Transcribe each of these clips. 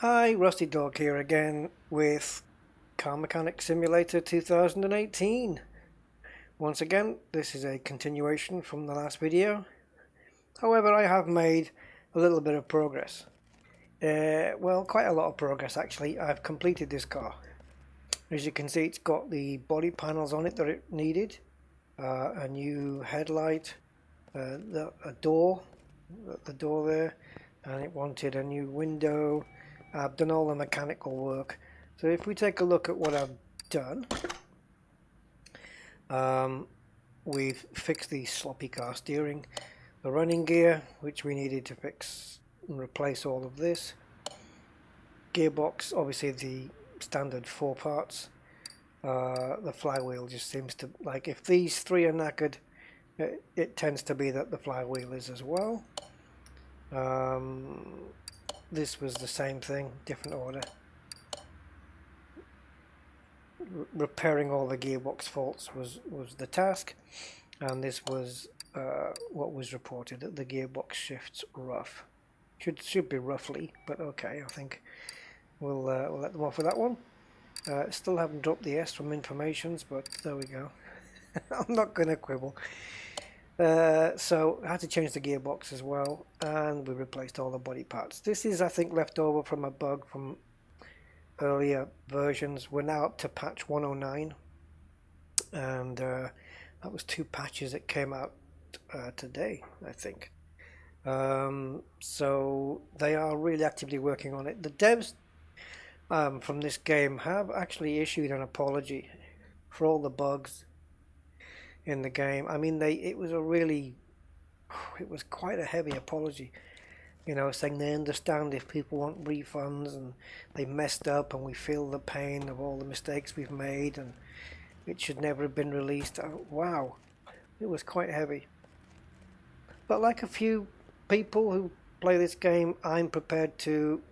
Hi, Rusty Dog here again with Car Mechanic Simulator 2018. Once again, this is a continuation from the last video. However, I have made a little bit of progress. Well, quite a lot of progress actually. I've completed this car. As you can see, it's got the body panels on it that it needed, a new headlight, a door, the door there, and it wanted a new window. I've done all the mechanical work. So if we take a look at what I've done, we've fixed the sloppy car steering, the running gear, which we needed to fix and replace all of this, gearbox, obviously the standard 4 parts, the flywheel just seems to, like, if these three are knackered, it tends to be that the flywheel is as well. This was the same thing, different order. Repairing all the gearbox faults was the task, and this was what was reported, that the gearbox shifts rough. Should be roughly, but okay, I think we'll let them off with that one. Still haven't dropped the S from informations, but there we go. I'm not going to quibble. So I had to change the gearbox as well, and we replaced all the body parts. This is, I think, left over from a bug from earlier versions. We're now up to patch 109, and that was 2 patches that came out today, I think. So they are really actively working on it. The devs from this game have actually issued an apology for all the bugs in the game. I mean, it was quite a heavy apology, you know, saying they understand if people want refunds and they messed up, and we feel the pain of all the mistakes we've made, and it should never have been released. Wow, it was quite heavy. But like a few people who play this game, I'm prepared to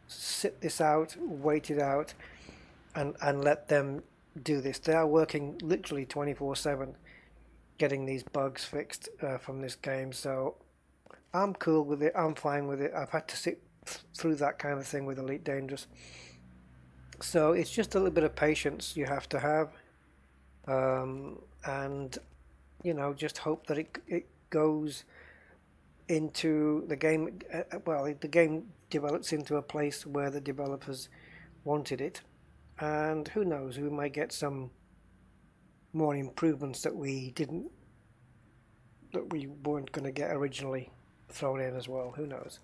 sit this out, wait it out, and let them do this. They are working literally 24/7 getting these bugs fixed from this game, so I'm cool with it. I'm fine with it. I've had to sit through that kind of thing with Elite Dangerous, so it's just a little bit of patience you have to have, and you know, just hope that it goes into the game. Well, the game develops into a place where the developers wanted it, and who knows, we might get some more improvements that we weren't going to get originally thrown in as well. Who knows?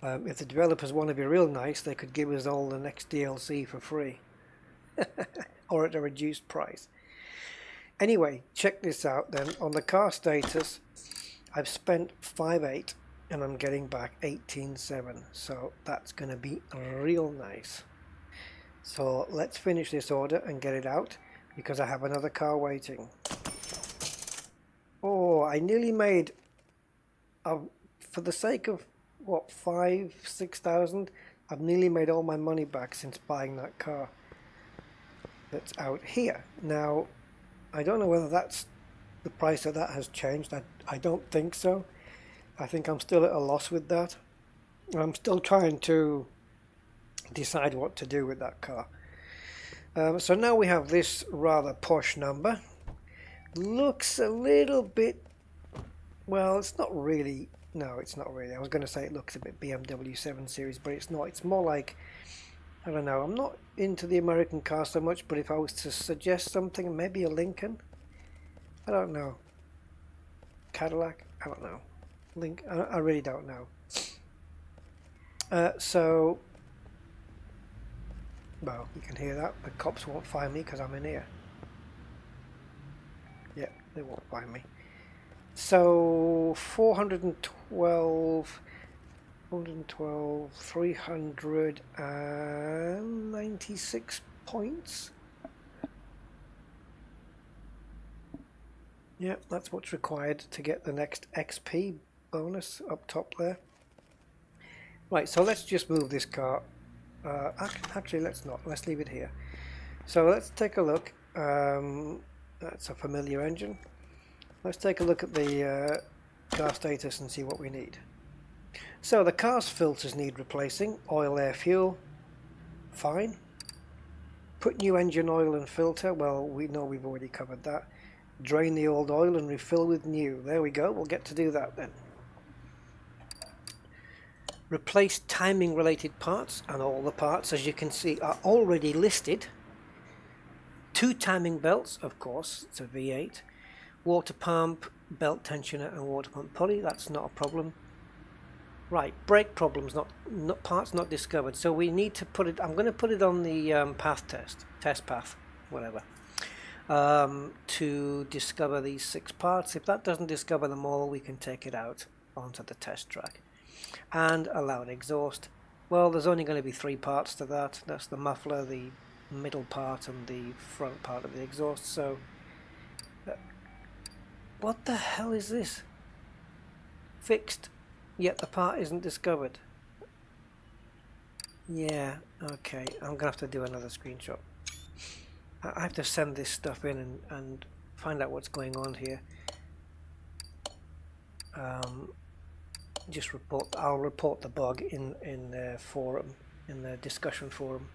If the developers want to be real nice, they could give us all the next DLC for free or at a reduced price. Anyway, check this out then. On the car status, I've spent 5.8 and I'm getting back 18.7, so that's going to be real nice. So let's finish this order and get it out, because I have another car waiting. Oh, I nearly made, for the sake of what, 5,000-6,000, I've nearly made all my money back since buying that car that's out here. Now, I don't know whether that's the price of that has changed. I don't think so. I think I'm still at a loss with that. I'm still trying to decide what to do with that car. So now we have this rather posh number. Looks a little bit, well, it's not really, no, it's not really. I was going to say it looks a bit BMW 7 Series, but it's not. It's more like, I don't know, I'm not into the American car so much, but if I was to suggest something, maybe a Lincoln? I don't know. Cadillac? I don't know. I really don't know. So, well, you can hear that. The cops won't find me because I'm in here. Yeah, they won't find me. So 396 points. Yeah, that's what's required to get the next XP bonus up top there. Right, so let's just move this car. Actually, let's not. Let's leave it here. So let's take a look. That's a familiar engine. Let's take a look at the car status and see what we need. So the car's filters need replacing. Oil, air, fuel, fine. Put new engine oil and filter, well, we know we've already covered that. Drain the old oil and refill with new. There we go, we'll get to do that then. Replace timing related parts, and all the parts, as you can see, are already listed. 2 timing belts, of course, it's a V8. Water pump, belt tensioner and water pump pulley, that's not a problem. Right, brake problems, not parts not discovered. So we need to put it, I'm going to put it on the path test path, whatever, to discover these 6 parts. If that doesn't discover them all, we can take it out onto the test track. And allowed exhaust. Well, there's only going to be 3 parts to that. That's the muffler, the middle part and the front part of the exhaust. So what the hell is this? Fixed, yet the part isn't discovered. Yeah, okay, I'm gonna have to do another screenshot. I have to send this stuff in and find out what's going on here. Just I'll report the bug in the forum, in the discussion forum.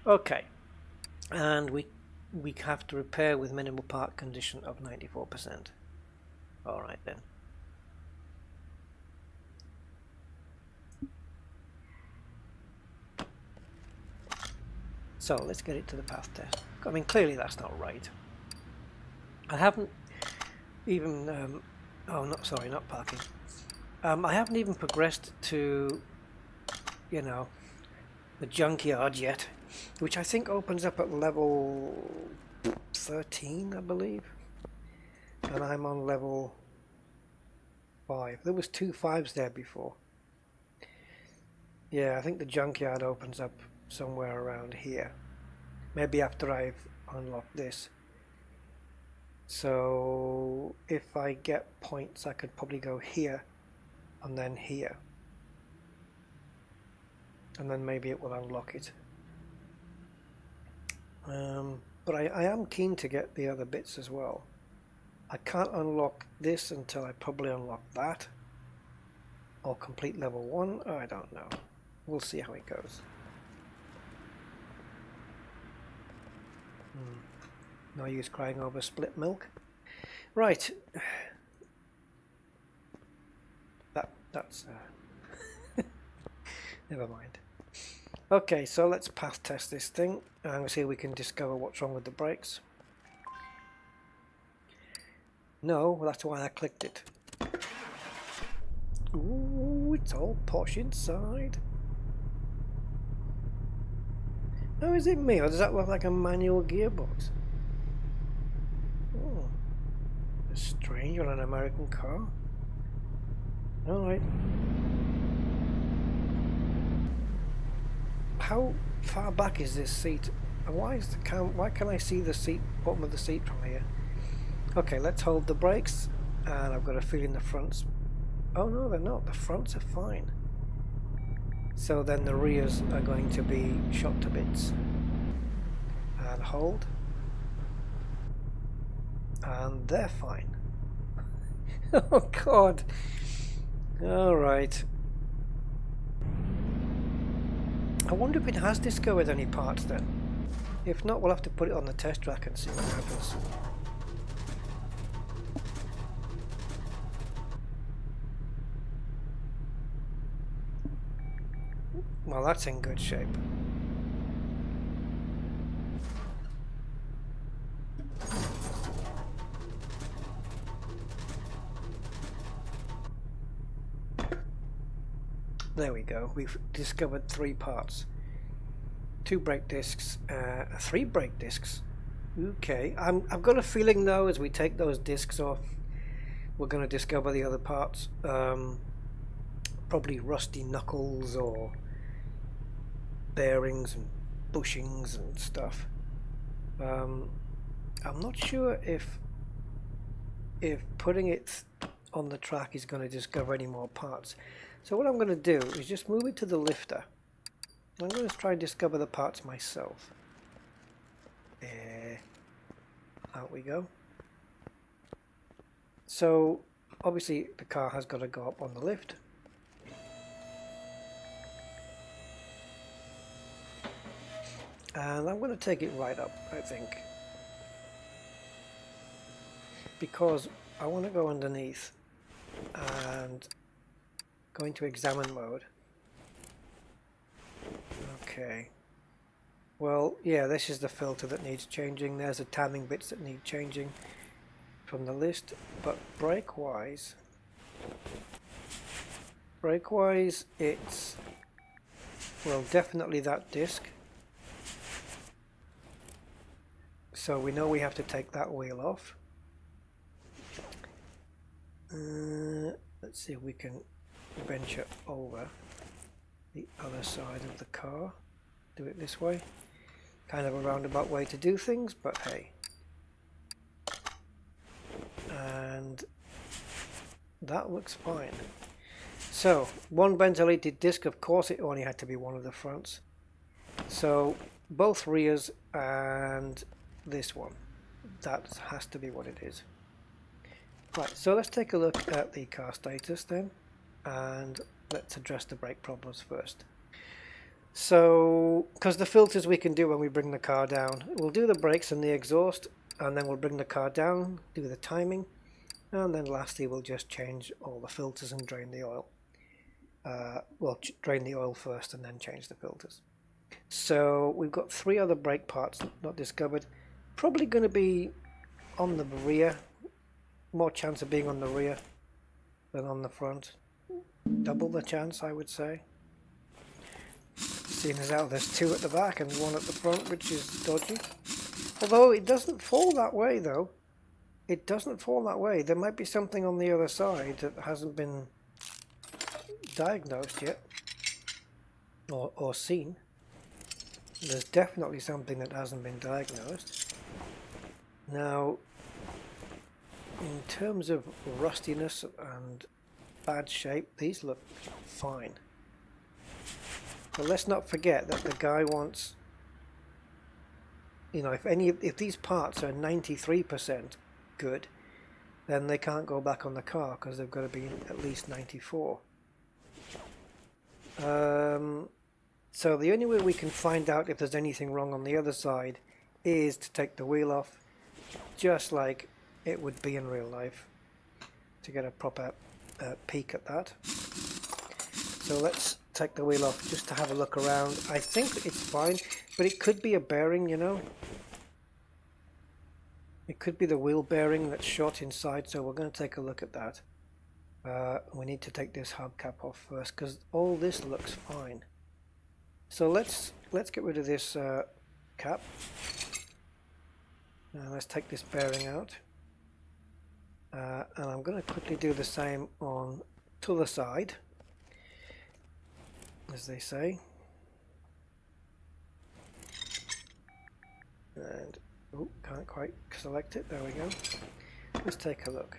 Okay, and we have to repair with minimal part condition of 94%. All right then. So let's get it to the path test. I mean, clearly that's not right. I haven't even oh, not parking. I haven't even progressed to, you know, the junkyard yet, which I think opens up at level 13, I believe, and I'm on level 5. There was 2 5s there before. Yeah, I think the junkyard opens up somewhere around here, maybe after I've unlocked this. So if I get points, I could probably go here and then here, and then maybe it will unlock it. But I am keen to get the other bits as well. I can't unlock this until I probably unlock that, or complete level 1. I don't know. We'll see how it goes. No use crying over split milk. Right. That's never mind. Okay, so let's path test this thing and see if we can discover what's wrong with the brakes. No, well, that's why I clicked it. Ooh, it's all posh inside. Oh, is it me, or does that look like a manual gearbox? Oh, that's strange on an American car. Alright. How far back is this seat? And why can I see the seat, bottom of the seat from here? Okay, let's hold the brakes, and I've got a feeling the fronts. Oh no, they're not. The fronts are fine. So then the rears are going to be shot to bits. And hold. And they're fine. Oh god. Alright. I wonder if it has discovered any parts then. If not, we'll have to put it on the test track and see what happens. Well, that's in good shape. There we go. We've discovered 3 parts. 2 brake discs, 3 brake discs. Okay, I've got a feeling though, as we take those discs off, we're going to discover the other parts. Probably rusty knuckles or bearings and bushings and stuff. I'm not sure if putting it on the track is going to discover any more parts. So what I'm going to do is just move it to the lifter. I'm going to try and discover the parts myself. Out we go. So obviously the car has got to go up on the lift. And I'm going to take it right up, I think, because I want to go underneath and go into examine mode. Okay. Well, yeah, this is the filter that needs changing. There's the timing bits that need changing from the list. But brake-wise, it's, well, definitely that disc. So we know we have to take that wheel off. Let's see if we can venture over the other side of the car. Do it this way. Kind of a roundabout way to do things, but hey. And that looks fine. So, one ventilated disc, of course it only had to be one of the fronts. So, both rears and this one. That has to be what it is. Right, so let's take a look at the car status then, and let's address the brake problems first. So, because the filters we can do when we bring the car down, we'll do the brakes and the exhaust, and then we'll bring the car down, do the timing, and then lastly we'll just change all the filters and drain the oil. Well, drain the oil first and then change the filters. So we've got 3 other brake parts not discovered. Probably going to be on the rear. More chance of being on the rear than on the front. Double the chance, I would say. Seeing as how there's 2 at the back and 1 at the front, which is dodgy. Although it doesn't fall that way though. It doesn't fall that way. There might be something on the other side that hasn't been diagnosed yet. Or seen. There's definitely something that hasn't been diagnosed. Now, in terms of rustiness and bad shape, these look fine. But let's not forget that the guy wants, you know, if these parts are 93% good, then they can't go back on the car because they've got to be at least 94. So the only way we can find out if there's anything wrong on the other side is to take the wheel off, just like it would be in real life, to get a proper peek at that. So let's take the wheel off just to have a look around. I think it's fine, but it could be a bearing, you know. It could be the wheel bearing that's short inside, so we're going to take a look at that. We need to take this hubcap off first because all this looks fine. So let's get rid of this cap. Now let's take this bearing out. And I'm going to quickly do the same on to the side, as they say. And oh, can't quite select it. There we go. Let's take a look.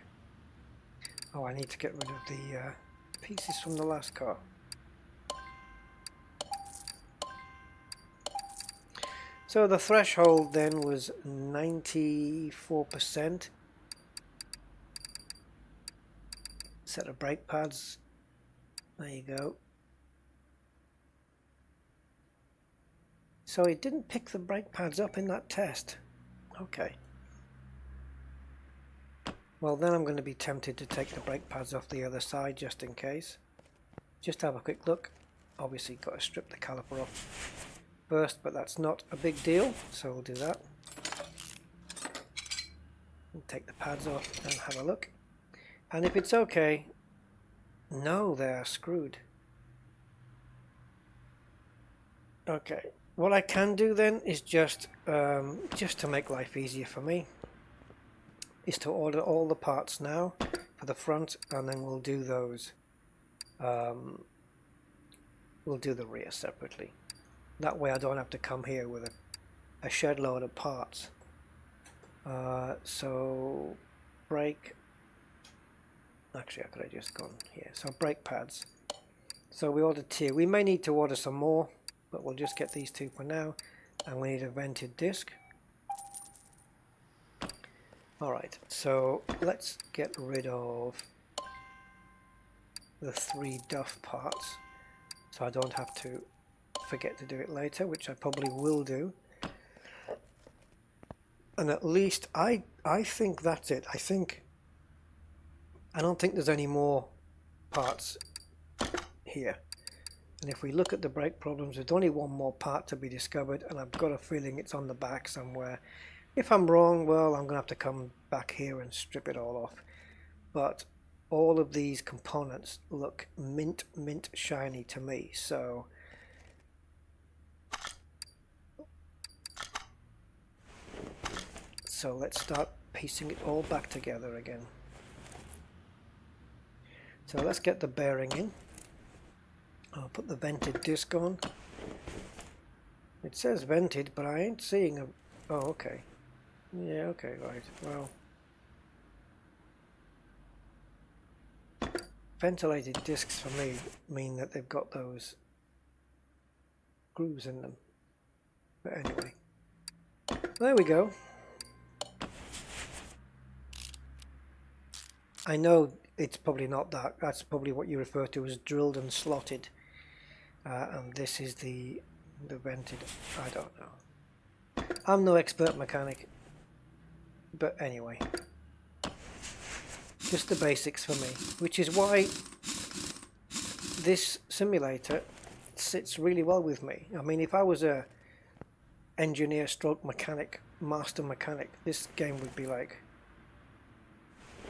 Oh, I need to get rid of the pieces from the last car. So the threshold then was 94%. Set of brake pads. There you go. So it didn't pick the brake pads up in that test. Okay. Well, then I'm going to be tempted to take the brake pads off the other side just in case. Just have a quick look. Obviously got to strip the caliper off first, but that's not a big deal, so we'll do that. And take the pads off and have a look. And if it's okay, no, they're screwed. Okay, what I can do then is just to make life easier for me, is to order all the parts now for the front, and then we'll do those. We'll do the rear separately. That way I don't have to come here with a shed load of parts. So brake. Actually, I could have just gone here. So brake pads. So we ordered 2. We may need to order some more, but we'll just get these 2 for now. And we need a vented disc. Alright, so let's get rid of the 3 duff parts, so I don't have to forget to do it later, which I probably will do. And at least I think that's it. I don't think there's any more parts here. And if we look at the brake problems, there's only one more part to be discovered, and I've got a feeling it's on the back somewhere. If I'm wrong, well, I'm gonna have to come back here and strip it all off. But all of these components look mint shiny to me, so let's start piecing it all back together again. So let's get the bearing in. I'll put the vented disc on. It says vented, but I ain't seeing a... Oh, okay. Yeah, okay, right. Well, ventilated discs for me mean that they've got those grooves in them. But anyway, there we go. I know it's probably not that. That's probably what you refer to as drilled and slotted. And this is the vented. I don't know. I'm no expert mechanic. But anyway, just the basics for me, which is why this simulator sits really well with me. I mean, if I was a engineer stroke mechanic, master mechanic, this game would be like,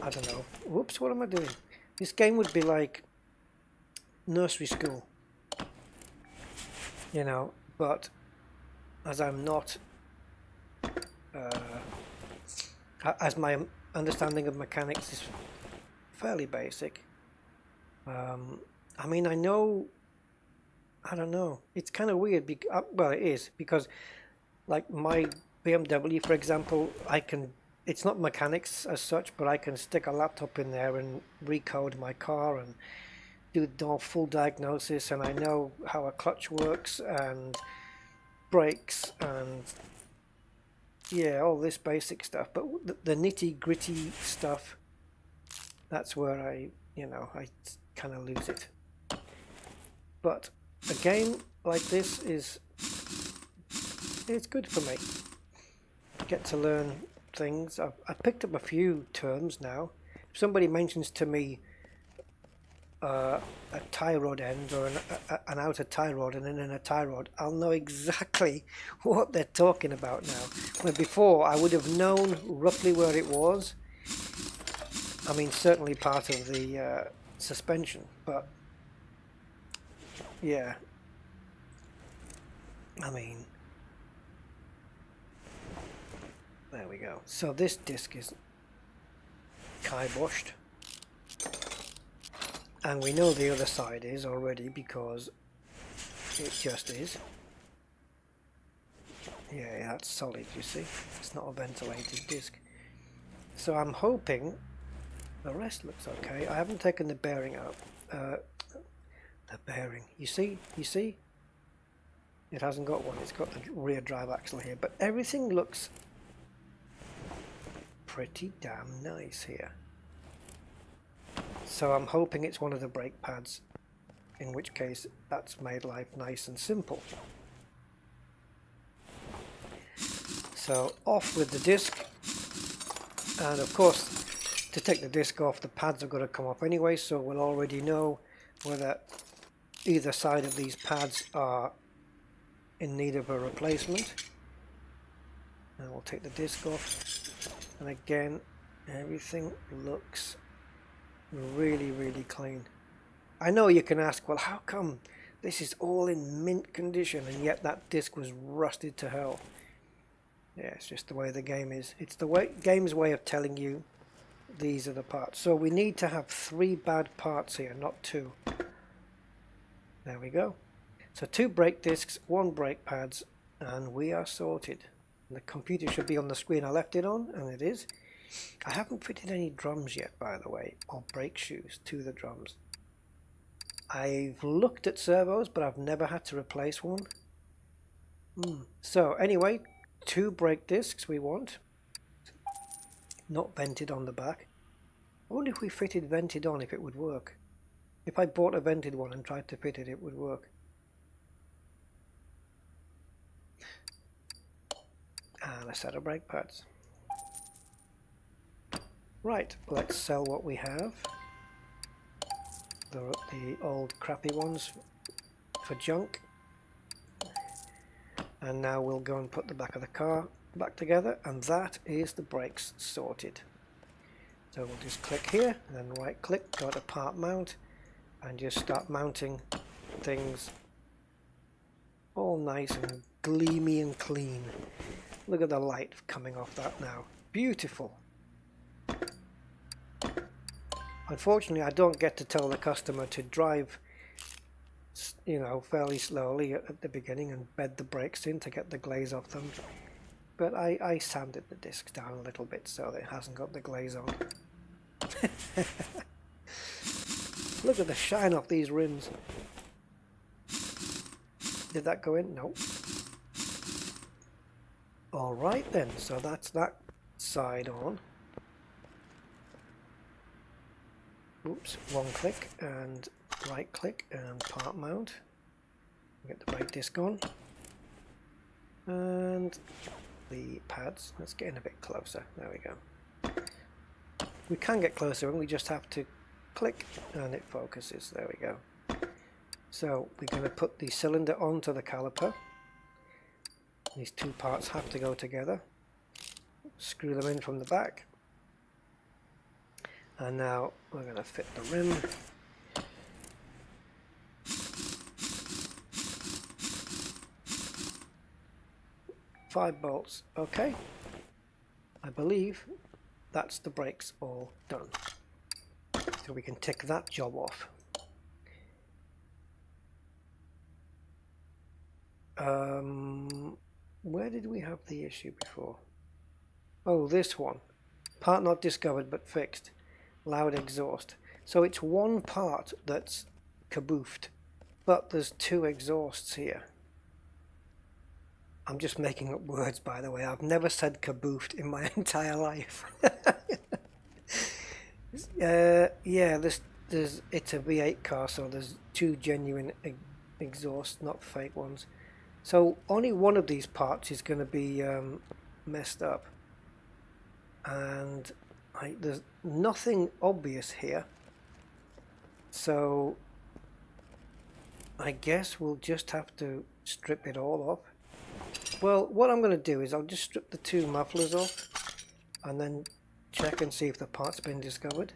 I don't know, whoops, what am I doing? This game would be like nursery school, you know, but as I'm not, as my understanding of mechanics is fairly basic, I mean, I know, I don't know, it's kind of weird, well, it is, because like my BMW, for example, it's not mechanics as such, but I can stick a laptop in there and recode my car and do the full diagnosis, and I know how a clutch works and brakes and yeah, all this basic stuff. But the nitty-gritty stuff, that's where I kind of lose it. But a game like this it's good for me. Get to learn things. I've picked up a few terms now. If somebody mentions to me a tie rod end or an outer tie rod and an inner tie rod, I'll know exactly what they're talking about now. When before I would have known roughly where it was. I mean, certainly part of the suspension, but yeah, I mean, there we go. So this disc is kiboshed, and we know the other side is already because it just is. Yeah, that's solid, you see. It's not a ventilated disc. So I'm hoping the rest looks okay. I haven't taken the bearing out. The bearing, you see? It hasn't got one. It's got the rear drive axle here, but everything looks pretty damn nice here. So I'm hoping it's one of the brake pads, in which case that's made life nice and simple. So off with the disc, and of course to take the disc off the pads have got to come off anyway, so we'll already know whether either side of these pads are in need of a replacement. And we'll take the disc off, and again everything looks really clean. I know you can ask, well, how come this is all in mint condition and yet that disc was rusted to hell? Yeah, it's just the way the game is. It's the game's way of telling you these are the parts. So we need to have 3 bad parts here, not 2. There we go. So 2 brake discs, 1 brake pads, and we are sorted. And the computer should be on the screen I left it on, and it is. I haven't fitted any drums yet, by the way, or brake shoes to the drums. I've looked at servos, but I've never had to replace one. So anyway, 2 brake discs we want, not vented on the back. I wonder if we fitted vented on, if it would work. If I bought a vented one and tried to fit it, it would work. and a set of brake pads. Right, let's sell what we have. The old crappy ones for junk. And now we'll go and put the back of the car back together, and that is the brakes sorted. So we'll just click here and then right click, go to part mount, and just start mounting things all nice and gleamy and clean. Look at the light coming off that now. Beautiful. Unfortunately, I don't get to tell the customer to drive, you know, fairly slowly at the beginning and bed the brakes in to get the glaze off them. But I sanded the discs down a little bit so that it hasn't got the glaze on. Look at the shine off these rims. Did that go in? No. Alright then, so that's that side on. Oops, one click and right click and part mount. Get the brake disc on. And the pads. Let's get in a bit closer. There we go. We can get closer and we just have to click and it focuses. There we go. So we're going to put the cylinder onto the caliper. These two parts have to go together. Screw them in from the back. And now we're going to fit the rim. Five bolts. Okay. I believe that's the brakes all done. So we can tick that job off. Where did we have the issue before? Oh, this one. Part not discovered but fixed. Loud exhaust. So it's one part that's kaboofed, but there's two exhausts here. I'm just making up words, by the way. I've never said kaboofed in my entire life. Yeah, it's a V8 car, so there's two genuine exhausts, not fake ones. So only one of these parts is going to be messed up, and there's nothing obvious here. So I guess we'll just have to strip it all off. Well, what I'm going to do is I'll just strip the two mufflers off and then check and see if the part's been discovered.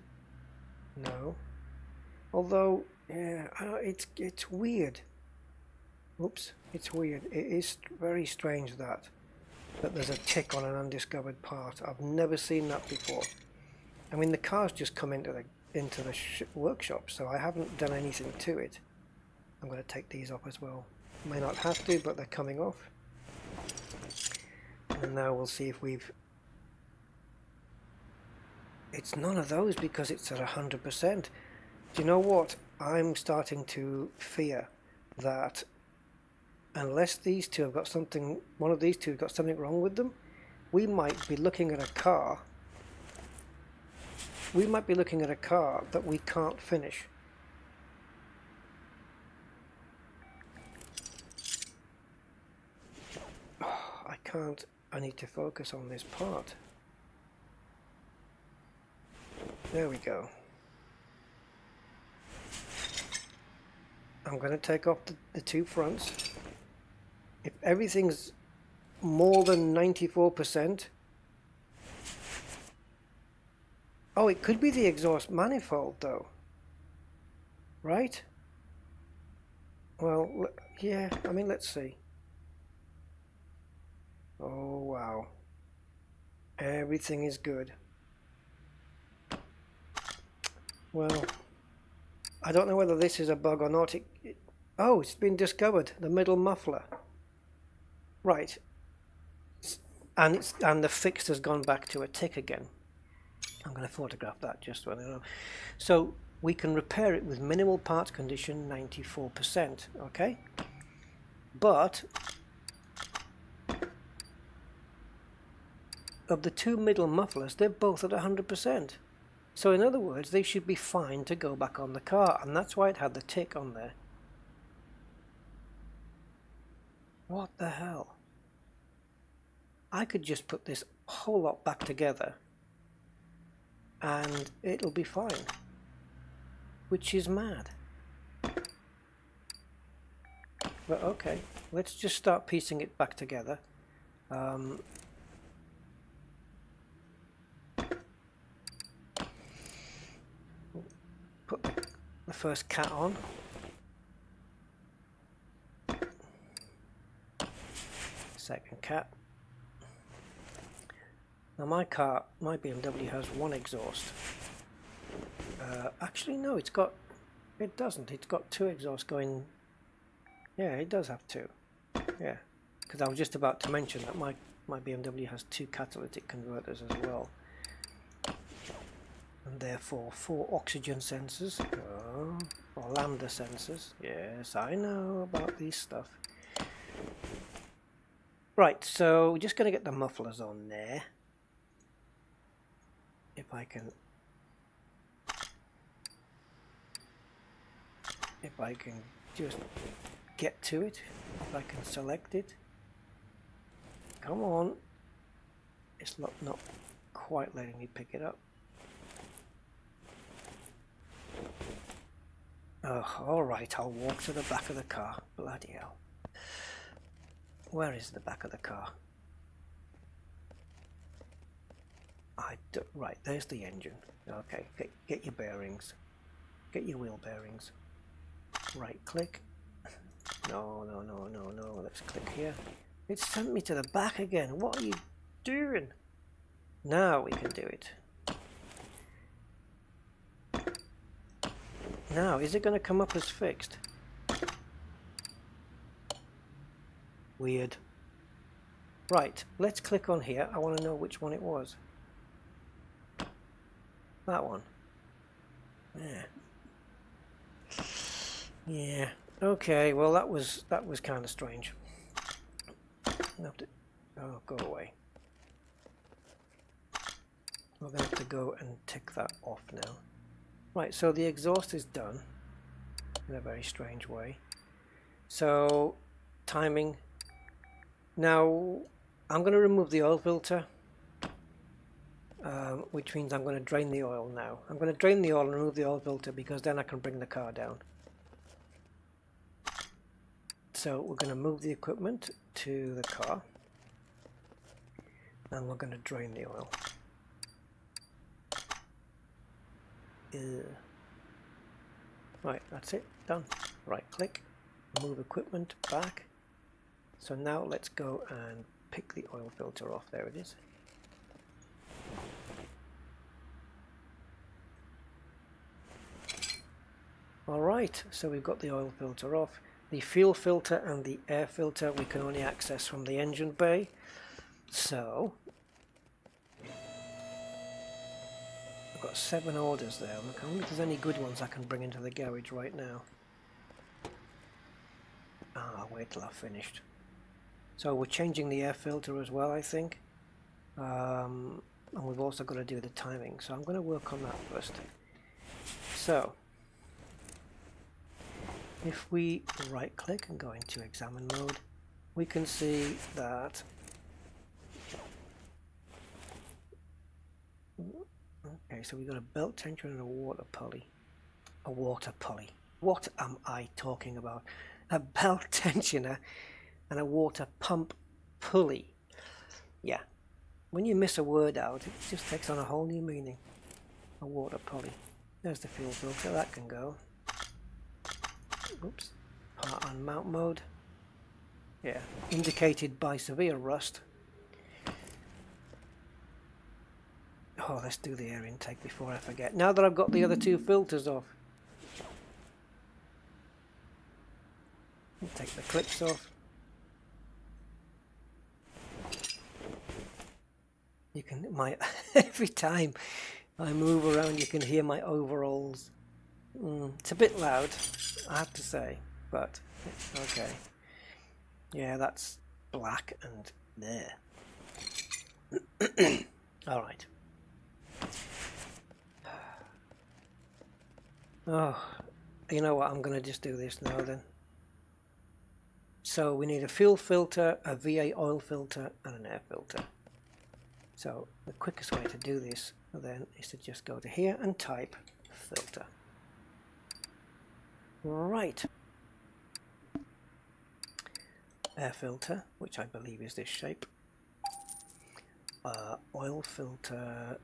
No. Although, yeah, it's weird. Oops, it's weird. It is very strange that there's a tick on an undiscovered part. I've never seen that before. I mean, the car's just come into the workshop, so I haven't done anything to it. I'm going to take these off as well. May not have to, but they're coming off. And now we'll see if we've... It's none of those because it's at 100%. Do you know what? I'm starting to fear that unless these two have got something, one of these two have got something wrong with them, we might be looking at a car. We might be looking at a car that we can't finish. Oh, I can't. I need to focus on this part. There we go. I'm going to take off the two fronts. If everything's more than 94%, oh, it could be the exhaust manifold though, right? Well, yeah, I mean, let's see. Oh, wow. Everything is good. Well, I don't know whether this is a bug or not. Oh, it's been discovered, the middle muffler. Right. And the fix has gone back to a tick again. I'm going to photograph that just so I know. So we can repair it with minimal parts condition 94%, okay? But of the two middle mufflers, they're both at 100%. So in other words, they should be fine to go back on the car, and that's why it had the tick on there. What the hell? I could just put this whole lot back together and it'll be fine, which is mad. But okay, let's just start piecing it back together. Put the first cat on. Second cat. Now my BMW has one exhaust. Actually no, it doesn't. It's got two exhausts going. Yeah, it does have two. Yeah, because I was just about to mention that my BMW has two catalytic converters as well. And therefore 4 oxygen sensors, or lambda sensors. Yes, I know about this stuff. Right, so we're just going to get the mufflers on there. If I can just get to it, if I can select it. Come on. It's not quite letting me pick it up. Oh, alright, I'll walk to the back of the car. Bloody hell. Where is the back of the car? Right, there's the engine. Okay, get your bearings. Get your wheel bearings. Right click. No, let's click here. It sent me to the back again. What are you doing? Now we can do it. Now, is it going to come up as fixed? Weird. Right, let's click on here. I want to know which one it was. That one. Yeah. Yeah. Okay, well that was kind of strange. Oh, go away. We're going to have to go and tick that off now. Right, so the exhaust is done in a very strange way. So, timing. Now, I'm going to remove the oil filter, which means I'm going to drain the oil now. I'm going to drain the oil and remove the oil filter because then I can bring the car down. So, we're going to move the equipment to the car and we're going to drain the oil. Right, that's it, done. Right click, move equipment back. So now let's go and pick the oil filter off. There it is. Alright, so we've got the oil filter off. The fuel filter and the air filter we can only access from the engine bay. So I've got 7 orders there. Look, I wonder if there's any good ones I can bring into the garage right now. I'll wait till I've finished. So we're changing the air filter as well, I think. And we've also got to do the timing. So I'm going to work on that first. So if we right click and go into examine mode, we can see that okay, so we've got a belt tensioner and a water pulley. A water pulley. What am I talking about? A belt tensioner and a water pump pulley. Yeah. When you miss a word out, it just takes on a whole new meaning. A water pulley. There's the fuel filter. That can go. Oops. Part on mount mode. Yeah. Indicated by severe rust. Oh, let's do the air intake before I forget. Now that I've got the other 2 filters off. Take the clips off. You can every time I move around you can hear my overalls. It's a bit loud, I have to say, but okay. Yeah, that's black and there. All right. Oh, you know what? I'm going to just do this now then. So we need a fuel filter, a V8 oil filter, and an air filter. So the quickest way to do this then is to just go to here and type filter. Right. Air filter, which I believe is this shape. Oil filter,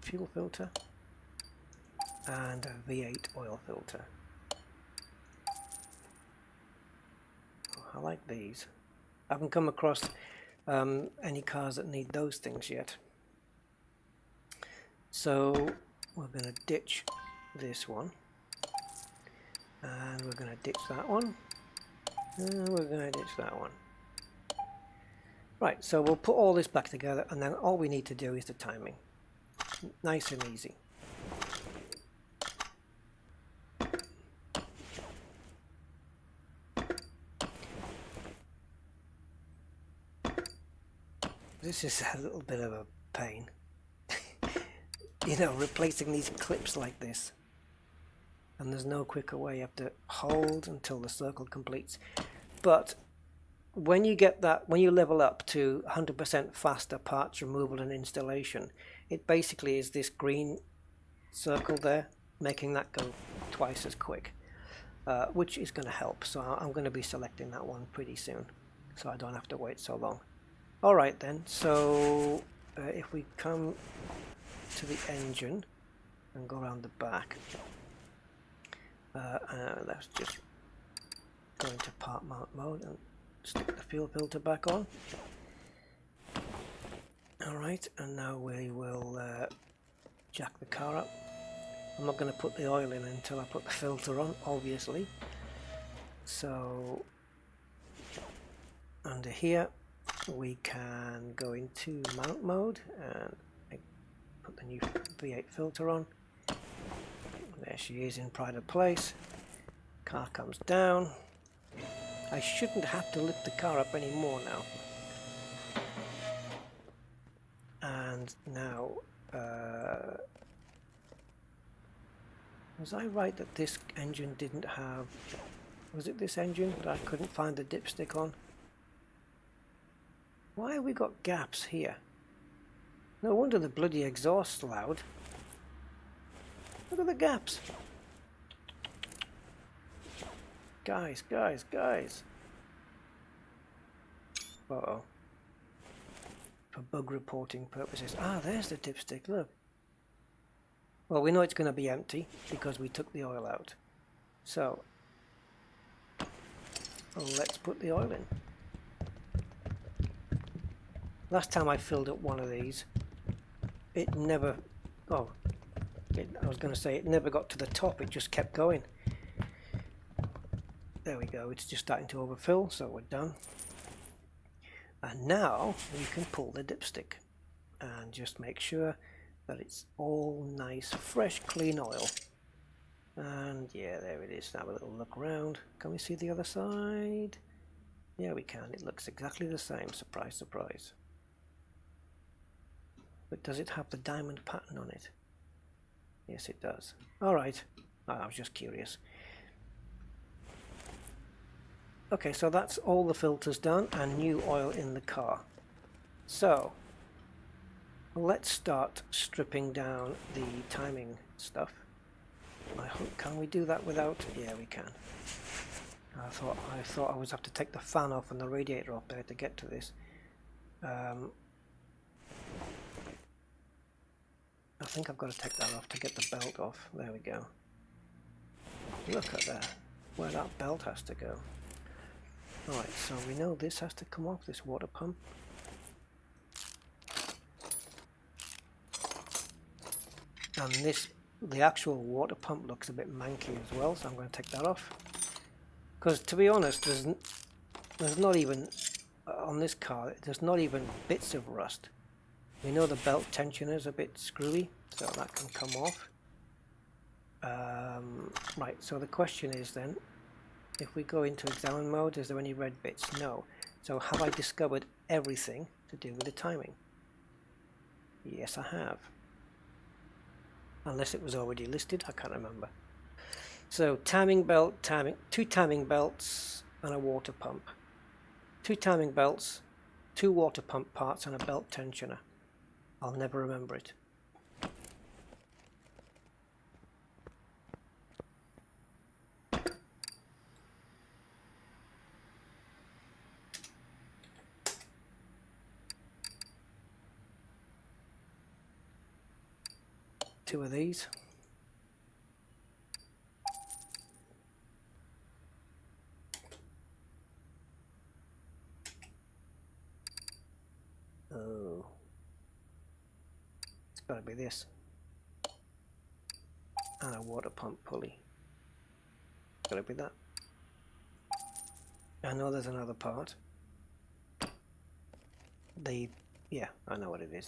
fuel filter, and a V8 oil filter. I like these. I haven't come across any cars that need those things yet. So we're going to ditch this one, and we're going to ditch that one, and we're going to ditch that one. Right, so we'll put all this back together, and then all we need to do is the timing. Nice and easy. This is a little bit of a pain. You know, replacing these clips like this. And there's no quicker way. You have to hold until the circle completes. But when you get that, when you level up to 100% faster parts removal and installation, it basically is this green circle there, making that go twice as quick, which is going to help. So I'm going to be selecting that one pretty soon, so I don't have to wait so long. Alright then, so if we come to the engine and go around the back, let's just go into part mount mode and stick the fuel filter back on. Alright, and now we will jack the car up. I'm not going to put the oil in until I put the filter on, obviously. So under here we can go into mount mode and put the new V8 filter on. There she is in pride of place. Car comes down. I shouldn't have to lift the car up anymore now. And now, was I right that this engine didn't have, was it this engine that I couldn't find the dipstick on? Why have we got gaps here? No wonder the bloody exhaust's loud. Look at the gaps. Guys. Uh-oh. For bug reporting purposes. Ah, there's the dipstick, look. Well, we know it's going to be empty because we took the oil out. So, let's put the oil in. Last time I filled up one of these, it never, I was going to say it never got to the top, it just kept going. There we go, it's just starting to overfill, so we're done. And now we can pull the dipstick and just make sure that it's all nice, fresh, clean oil. And yeah, there it is. Now have a little look around. Can we see the other side? Yeah, we can. It looks exactly the same. Surprise, surprise. But does it have the diamond pattern on it? Yes, it does. Alright. I was just curious. Okay, so that's all the filters done and new oil in the car. So, let's start stripping down the timing stuff. I hope, can we do that without? Yeah, we can. I thought I was have to take the fan off and the radiator off there to get to this. I think I've got to take that off to get the belt off. There we go. Look at that, where that belt has to go. Alright, so we know this has to come off, this water pump. And this, the actual water pump looks a bit manky as well, so I'm going to take that off. Because to be honest, there's not even, on this car, there's not even bits of rust. We know the belt tensioner is a bit screwy, so that can come off. Right, so the question is then, if we go into examine mode, is there any red bits? No. So have I discovered everything to do with the timing? Yes, I have. Unless it was already listed, I can't remember. So timing belt, two timing belts and a water pump. Two timing belts, two water pump parts and a belt tensioner. I'll never remember it. Two of these. Oh, it's got to be this. And a water pump pulley. Got to be that. I know there's another part. Yeah, I know what it is.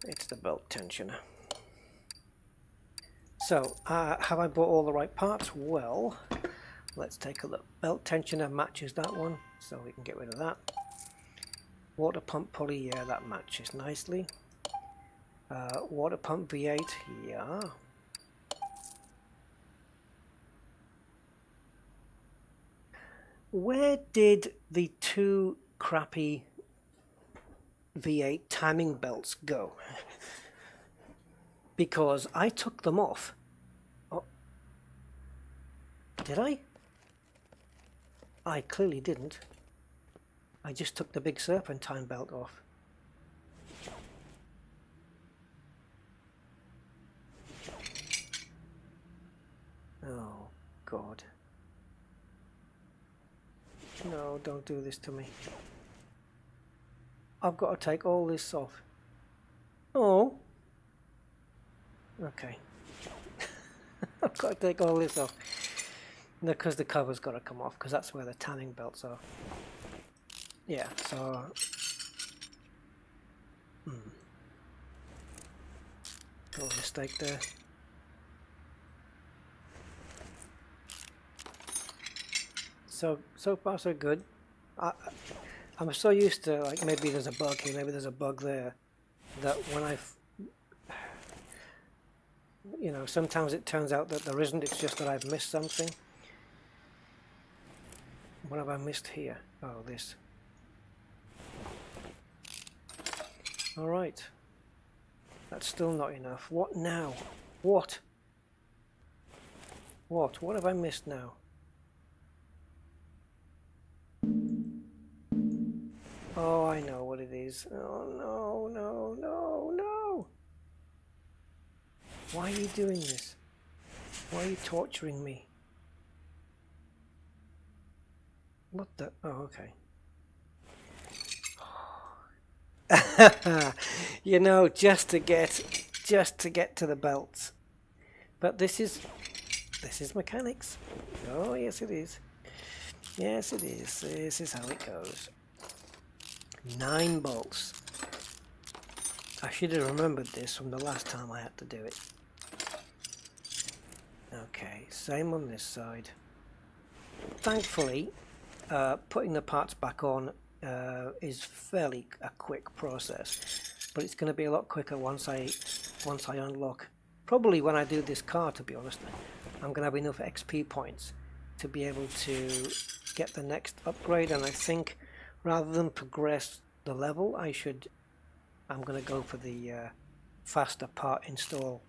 It's the belt tensioner. So, have I bought all the right parts? Well, let's take a look. Belt tensioner matches that one, so we can get rid of that. Water pump pulley, yeah, that matches nicely. Water pump V8, yeah. Where did the two crappy V8 timing belts go? Because I took them off. Oh, did I? I clearly didn't. I just took the big serpentine belt off. Oh, God. No, don't do this to me. I've got to take all this off. Oh. Okay. I've got to take all this off. Because the cover's got to come off, because that's where the tanning belts are. Yeah, so... Little mistake there. So far so good. I'm so used to, like, maybe there's a bug here, maybe there's a bug there, that when you know, sometimes it turns out that there isn't, it's just that I've missed something. What have I missed here? Oh, this. Alright. That's still not enough. What now? What? What? What have I missed now? Oh, I know what it is. Oh, no, no, no, no! Why are you doing this? Why are you torturing me? What the? Oh, okay. You know, just to get to the belts. But this is mechanics. Oh, yes it is. Yes it is. This is how it goes. 9 bolts. I should have remembered this from the last time I had to do it. Okay, same on this side. Thankfully, putting the parts back on is fairly a quick process, but it's going to be a lot quicker once I unlock. Probably when I do this car, to be honest, I'm going to have enough XP points to be able to get the next upgrade, and I think rather than progress the level, I'm going to go for the faster part install,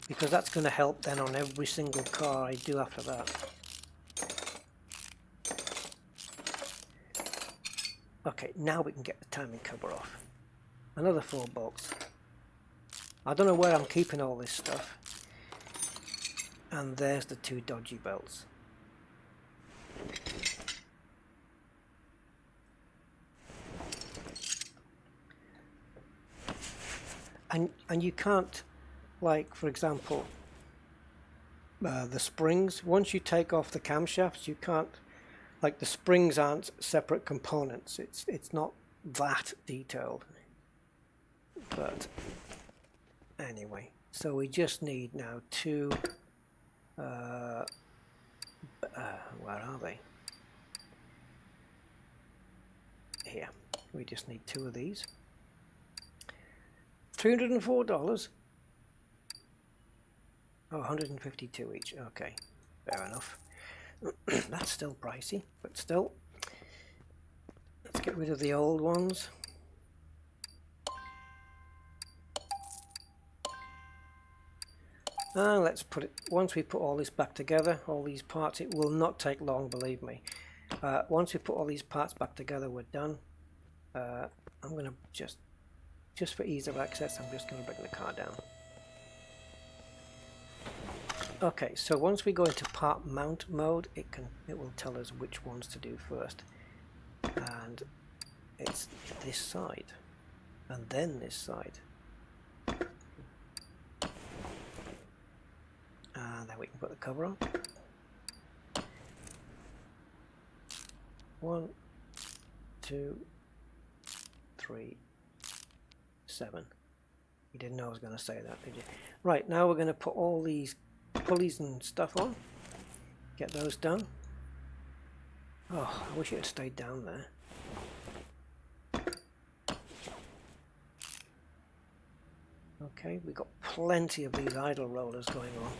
because that's going to help then on every single car I do after that. Okay, now we can get the timing cover off. Another 4 bolts. I don't know where I'm keeping all this stuff. And there's the 2 dodgy belts. And you can't, like, for example, the springs, once you take off the camshafts, you can't, like, the springs aren't separate components. It's not that detailed. But anyway, so we just need now 2 where are they? Here. We just need 2 of these. $304. Oh, 152 each. Okay, fair enough. That's still pricey, but still. Let's get rid of the old ones. Let's put it, once we put all this back together, all these parts, it will not take long, believe me. Once we put all these parts back together, we're done. I'm going to just for ease of access, I'm just going to bring the car down. Okay, so once we go into part mount mode, it will tell us which ones to do first. And it's this side, and then this side. And then we can put the cover on. 1, 2, 3, 7. You didn't know I was going to say that, did you? Right, now we're going to put all these pulleys and stuff on. Get those done. Oh, I wish it had stayed down there. Okay, we've got plenty of these idle rollers going on.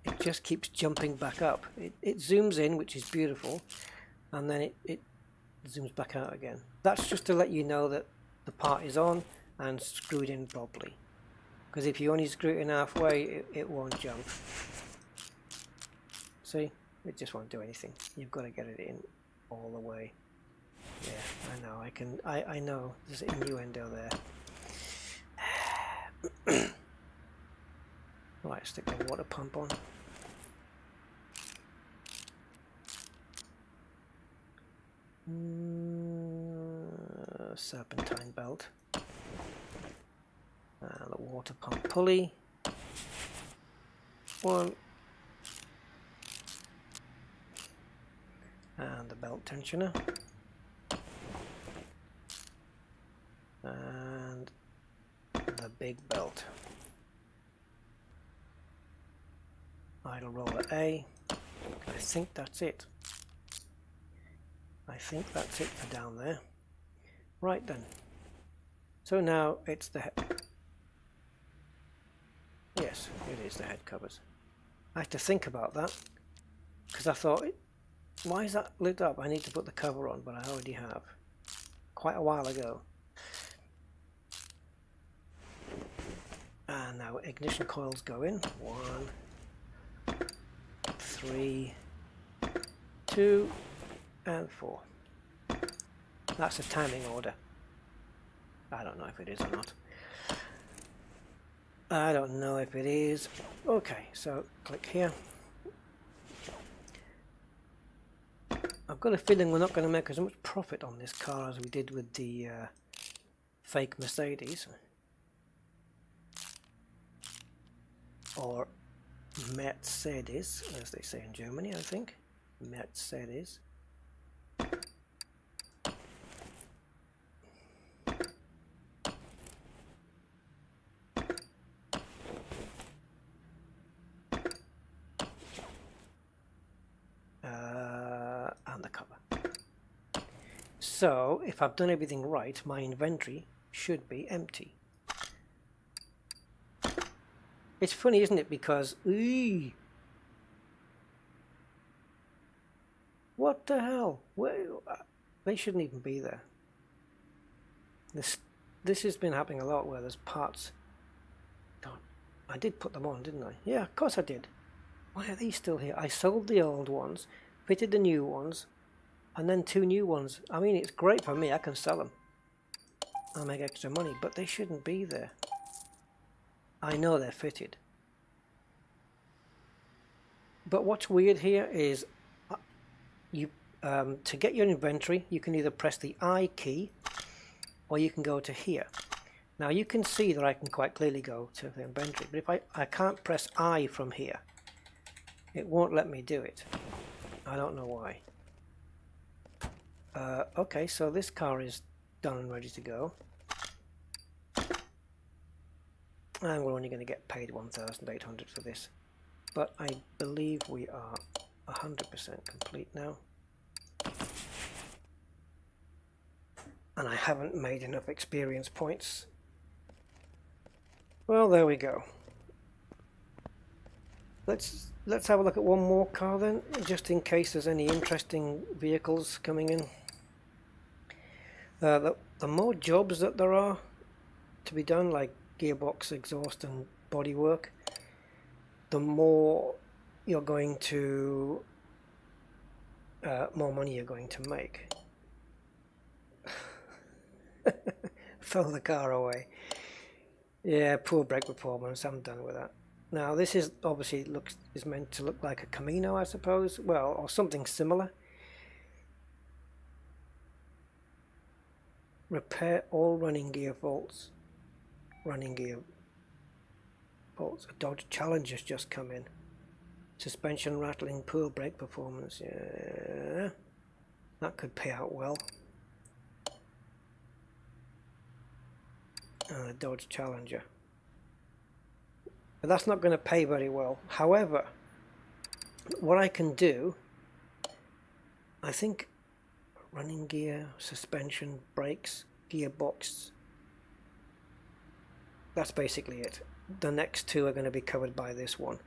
It just keeps jumping back up. It zooms in, which is beautiful, and then it zooms back out again. That's just to let you know that the part is on and screwed in properly. Because if you only screw it in halfway, it won't jump. See? It just won't do anything. You've got to get it in all the way. Yeah, I know. I know. There's an innuendo there. Right, stick the water pump on. Serpentine belt. The water pump pulley. 1. And the belt tensioner. And the big belt. Idle roller A. I think that's it. I think that's it for down there. Right then. So now it's the head. Yes, it is the head covers. I had to think about that because I thought, why is that lit up? I need to put the cover on, but I already have. Quite a while ago. And now ignition coils go in. 1, 3, 2, and 4. That's a timing order. I don't know if it is or not. I don't know if it is. Okay, so click here. I've got a feeling we're not going to make as much profit on this car as we did with the fake Mercedes. Or Mercedes, as they say in Germany, I think. Mercedes. And the cover. So, if I've done everything right, my inventory should be empty. It's funny, isn't it? Because, what the hell? They shouldn't even be there. This has been happening a lot where there's parts. I did put them on, didn't I? Yeah, of course I did. Why are these still here? I sold the old ones, fitted the new ones, and then 2 new ones. I mean, it's great for me. I can sell them. I'll make extra money, but they shouldn't be there. I know they're fitted. But what's weird here is to get your inventory, you can either press the I key or you can go to here. Now you can see that I can quite clearly go to the inventory, but if I can't press I from here, it won't let me do it. I don't know why. Okay, so this car is done and ready to go. And we're only going to get paid 1,800 for this. But I believe we are 100% complete now. And I haven't made enough experience points Well, there we go. Let's have a look at one more car then, just in case there's any interesting vehicles coming in. The more jobs that there are to be done, like gearbox, exhaust and bodywork, the more you're going to more money you're going to make. Throw the car away. Yeah, poor brake performance. I'm done with that. Now this is obviously is meant to look like a Camino, I suppose. Well, or something similar. Repair all running gear faults. Running gear faults. A Dodge Challenger's just come in. Suspension rattling, poor brake performance. Yeah, that could pay out well. And a Dodge Challenger. But that's not going to pay very well. However, what I can do, I think running gear, suspension, brakes, gearbox, that's basically it. The next two are going to be covered by this one.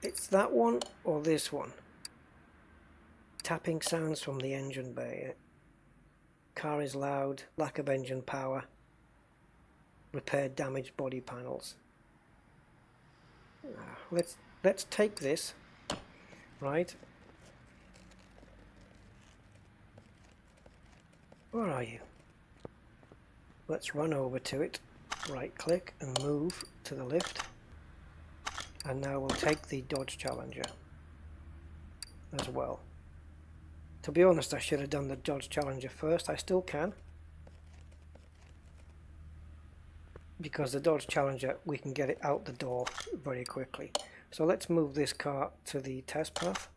It's that one or this one. Tapping sounds from the engine bay. Car is loud, lack of engine power. Repair damaged body panels. Let's take this, right? Where are you? Let's run over to it, right click and move to the lift, and now we'll take the Dodge Challenger as well. To be honest, I should have done the Dodge Challenger first. I still can, because the Dodge Challenger, we can get it out the door very quickly. So let's move this car to the test path.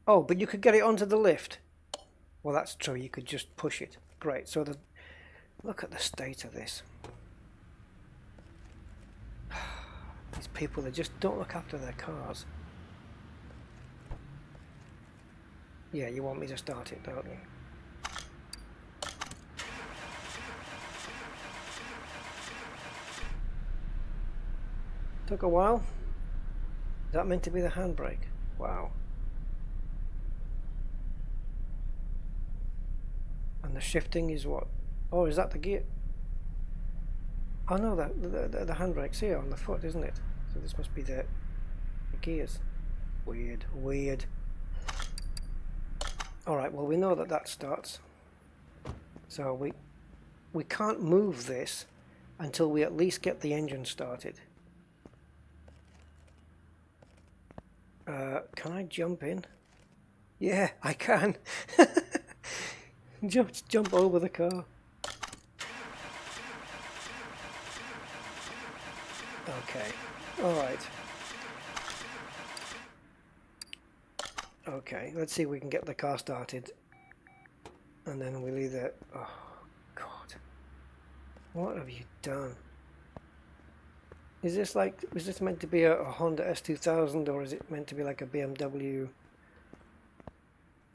Oh, but you could get it onto the lift. Well, that's true, you could just push it. Great. So look at the state of this. These people, they just don't look after their cars. Yeah, you want me to start it, don't you? Took a while. Is that meant to be the handbrake? Wow. And the shifting is what? Oh, is that the gear? Oh no, the handbrake's here on the foot, isn't it? So this must be the gears. Weird, weird. Alright, well we know that starts. So we can't move this until we at least get the engine started. Can I jump in? Yeah, I can. Jump over the car. Okay, alright. Okay, let's see if we can get the car started. And then we'll either... Oh, God. What have you done? Is this meant to be a Honda S2000, or is it meant to be like a BMW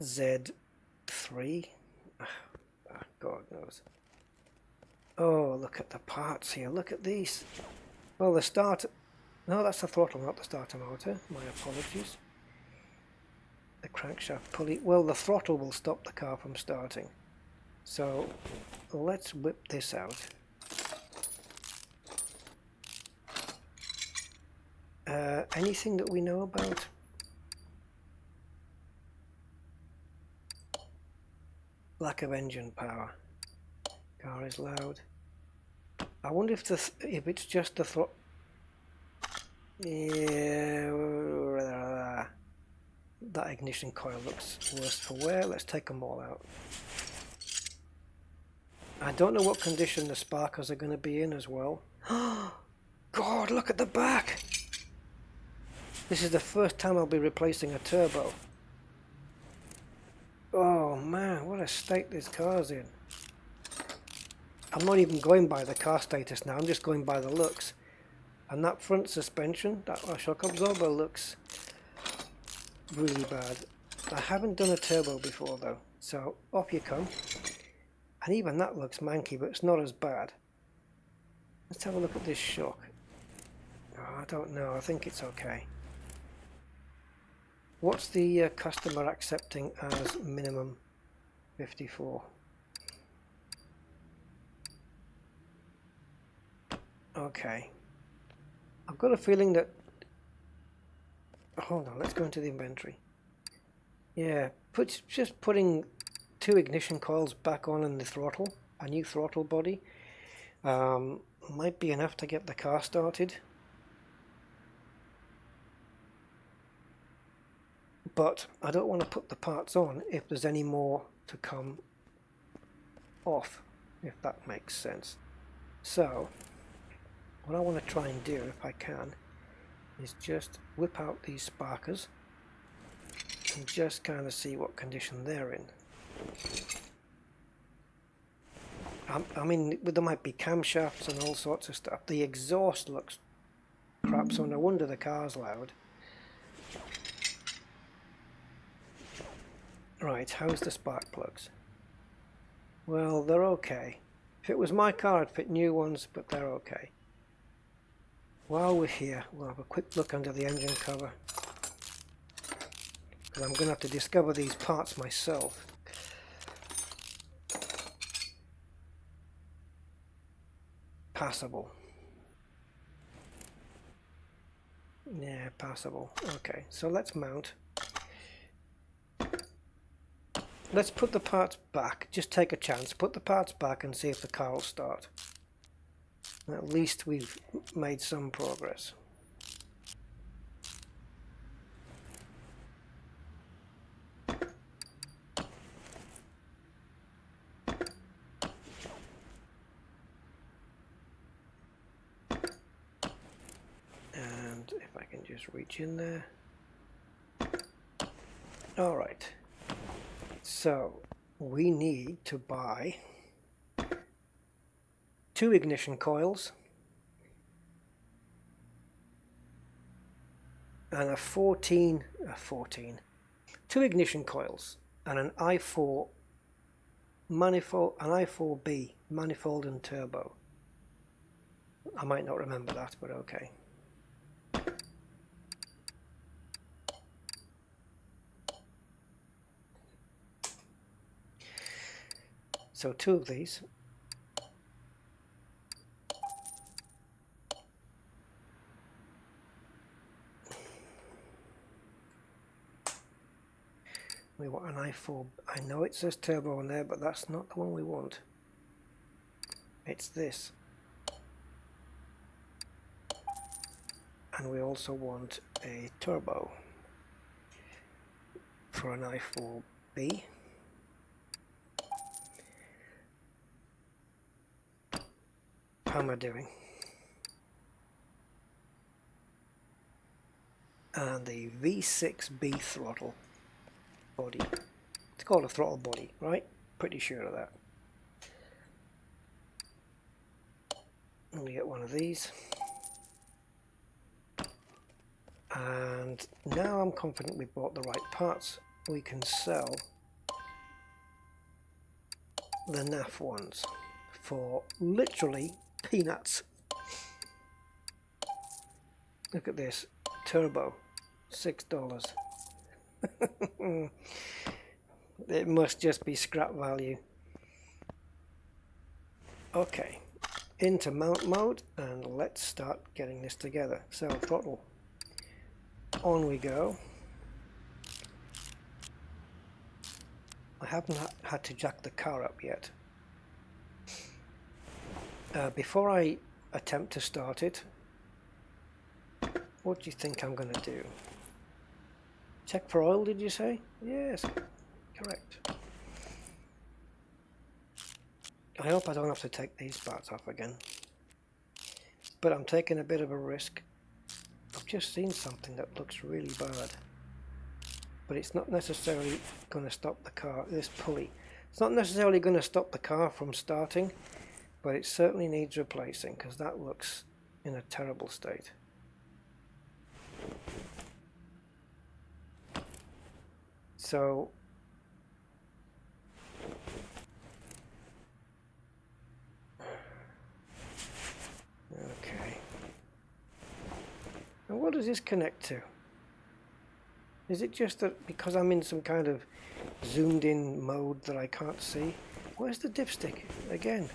Z3? Oh, God knows. Oh, look at the parts here. Look at these. Well, the starter... No, that's the throttle, not the starter motor. My apologies. The crankshaft pulley. Well, the throttle will stop the car from starting. So, let's whip this out. Anything that we know about? Lack of engine power. Car is loud. I wonder if it's just the throttle. Yeah, that ignition coil looks worse for wear. Let's take them all out. I don't know what condition the sparkers are going to be in as well. God, look at the back! This is the first time I'll be replacing a turbo. Oh man, what a state this car's in. I'm not even going by the car status now, I'm just going by the looks. And that front suspension, that shock absorber, looks really bad. I haven't done a turbo before though, so off you come. And even that looks manky, but it's not as bad. Let's have a look at this shock. Oh, I don't know, I think it's okay. What's the customer accepting as minimum? 54. Okay. I've got a feeling that... Hold on, let's go into the inventory. Yeah, just putting 2 ignition coils back on in the throttle, a new throttle body, might be enough to get the car started. But I don't want to put the parts on if there's any more to come off, if that makes sense. So what I want to try and do, if I can, is just whip out these sparkers and just kind of see what condition they're in. I mean, there might be camshafts and all sorts of stuff. The exhaust looks crap, so no wonder the car's loud. Right, how's the spark plugs? Well, they're okay. If it was my car, I'd fit new ones, but they're okay. While we're here, we'll have a quick look under the engine cover, because I'm going to have to discover these parts myself. Passable. Yeah, passable. Okay, so let's mount. Let's put the parts back. Just take a chance. Put the parts back and see if the car will start. At least we've made some progress. And if I can just reach in there. All right. So we need to buy 2 ignition coils and 2 ignition coils and an i4 manifold, an i4B manifold and turbo. I might not remember that, but okay. So 2 of these. We want an i4. I know it says turbo on there, but that's not the one we want. It's this. And we also want a turbo for an i4B. How am I doing? And the V6B throttle body. It's called a throttle body, right? Pretty sure of that. Let me get one of these. And now I'm confident we bought the right parts. We can sell the NAF ones for literally peanuts. Look at this. Turbo. $6. It must just be scrap value. Okay. Into mount mode and let's start getting this together. So throttle. On we go. I haven't had to jack the car up yet. Before I attempt to start it, what do you think I'm going to do? Check for oil, did you say? Yes, correct. I hope I don't have to take these parts off again. But I'm taking a bit of a risk. I've just seen something that looks really bad. But it's not necessarily going to stop the car, this pulley. It's not necessarily going to stop the car from starting, but it certainly needs replacing because that looks in a terrible state. So what does this connect to? Is it just that because I'm in some kind of zoomed in mode that I can't see? Where's the dipstick? Again.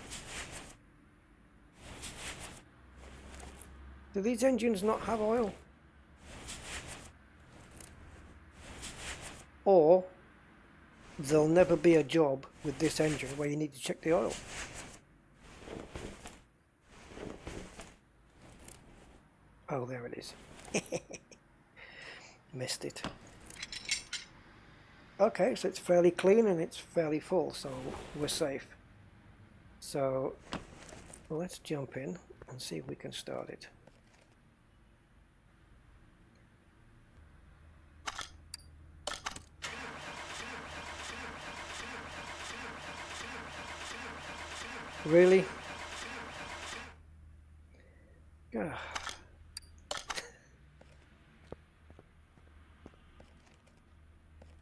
Do these engines not have oil? Or there'll never be a job with this engine where you need to check the oil. Oh, there it is. Missed it. Okay, so it's fairly clean and it's fairly full, so we're safe. So let's jump in and see if we can start it. Really? Ah.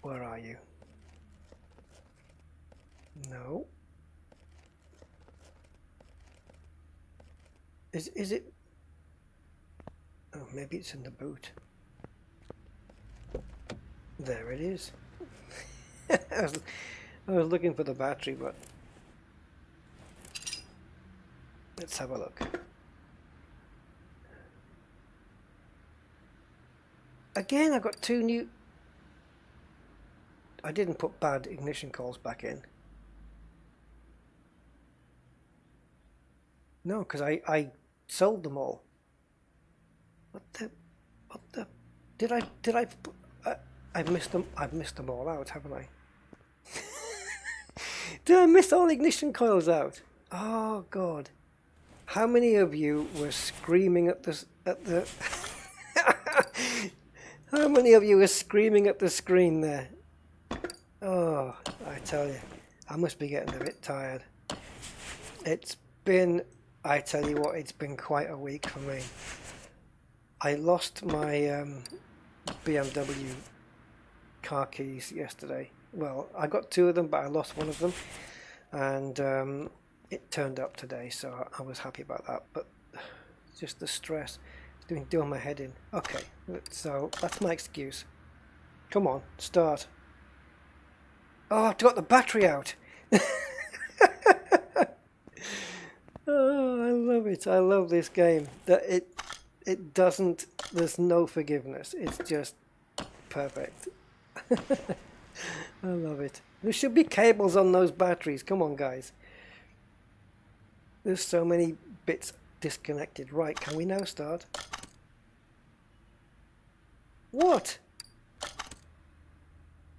Where are you? No. Is it? Oh, maybe it's in the boot. There it is. I was looking for the battery, but let's have a look. Again, I got two new. I didn't put bad ignition coils back in. No, because I sold them all. What the? Did I? I've missed them. I've missed them all out, haven't I? Did I miss all ignition coils out? Oh God! How many of you were screaming at the? How many of you were screaming at the screen there? Oh, I tell you, I must be getting a bit tired. It's been, I tell you what, it's been quite a week for me. I lost my BMW car keys yesterday. Well, I got two of them, but I lost one of them, and it turned up today, so I was happy about that. But just the stress, it's doing my head in. Okay, so that's my excuse. Come on, start. Oh, I've got the battery out. Oh, I love it. I love this game. That it doesn't. There's no forgiveness. It's just perfect. I love it. There should be cables on those batteries. Come on, guys. There's so many bits disconnected. Right, can we now start? What?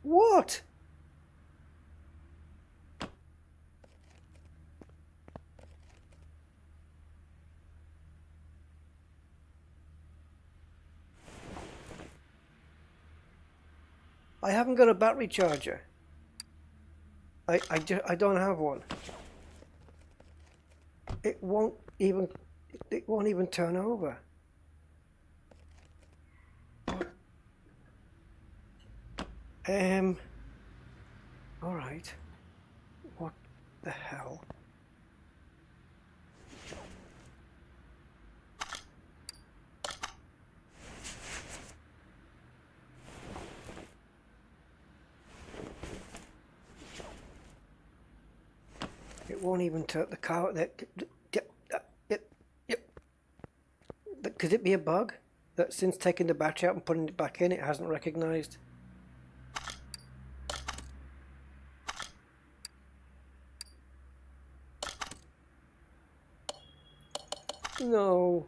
What? I haven't got a battery charger. I don't have one. It won't even turn over. All right. What the hell? It won't even turn the car. Could it be a bug that since taking the battery out and putting it back in, it hasn't recognized? No.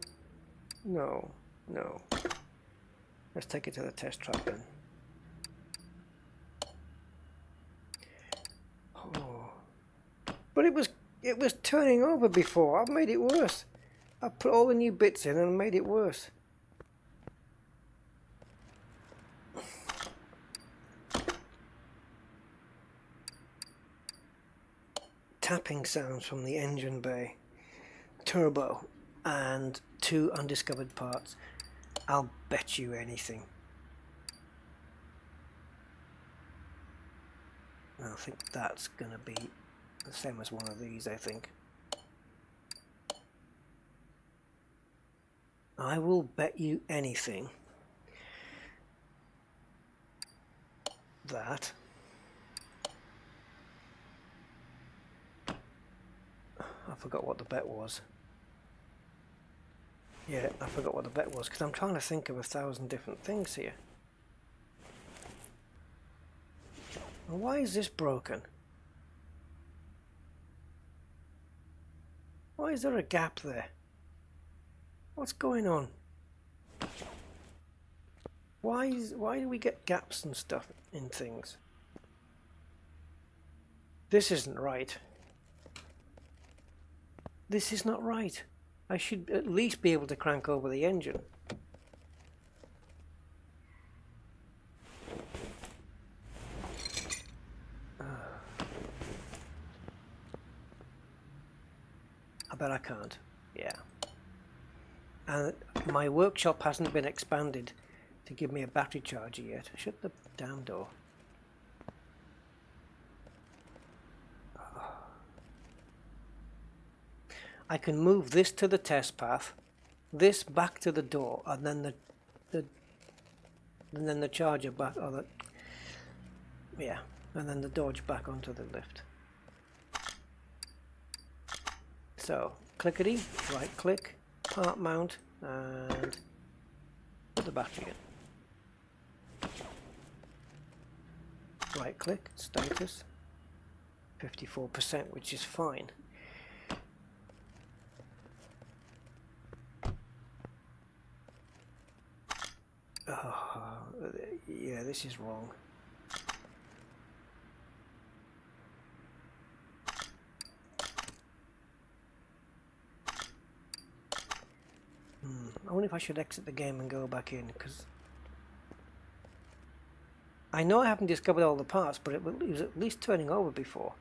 Let's take it to the test track then. Oh. But it was turning over before. I've made it worse. I've put all the new bits in and made it worse. Tapping sounds from the engine bay, turbo, and 2 undiscovered parts. I'll bet you anything. I think that's gonna be the same as one of these, I think. I will bet you anything that I forgot what the bet was. Yeah, I forgot what the bet was because I'm trying to think of 1,000 different things here. And why is this broken? Why is there a gap there? What's going on? Why do we get gaps and stuff in things? This isn't right. This is not right. I should at least be able to crank over the engine. I bet I can't. Yeah. And my workshop hasn't been expanded to give me a battery charger yet. Shut the damn door. I can move this to the test path, this back to the door, and then the charger back, or and then the Dodge back onto the lift. So clickety, right click, part mount, and put the battery in. Right click, status, 54%, which is fine. Oh, yeah, this is wrong. I wonder if I should exit the game and go back in, because I know I haven't discovered all the parts, but it was at least turning over before.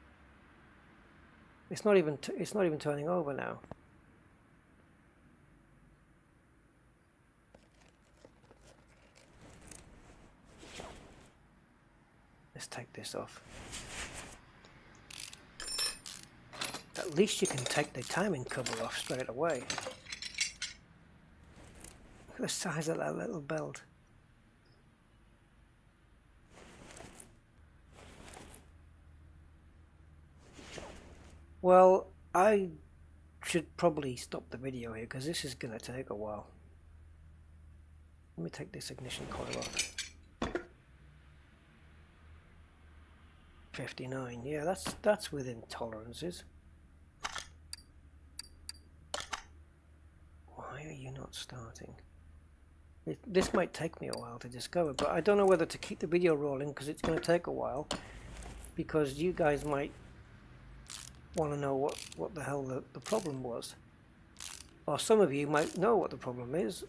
It's not even turning over now. Let's take this off. At least you can take the timing cover off straight away. Look at the size of that little belt. Well, I should probably stop the video here because this is going to take a while. Let me take this ignition coil off. 59, yeah, that's within tolerances. Why are you not starting? This might take me a while to discover, but I don't know whether to keep the video rolling because it's going to take a while, because you guys might want to know what the hell the problem was, or some of you might know what the problem is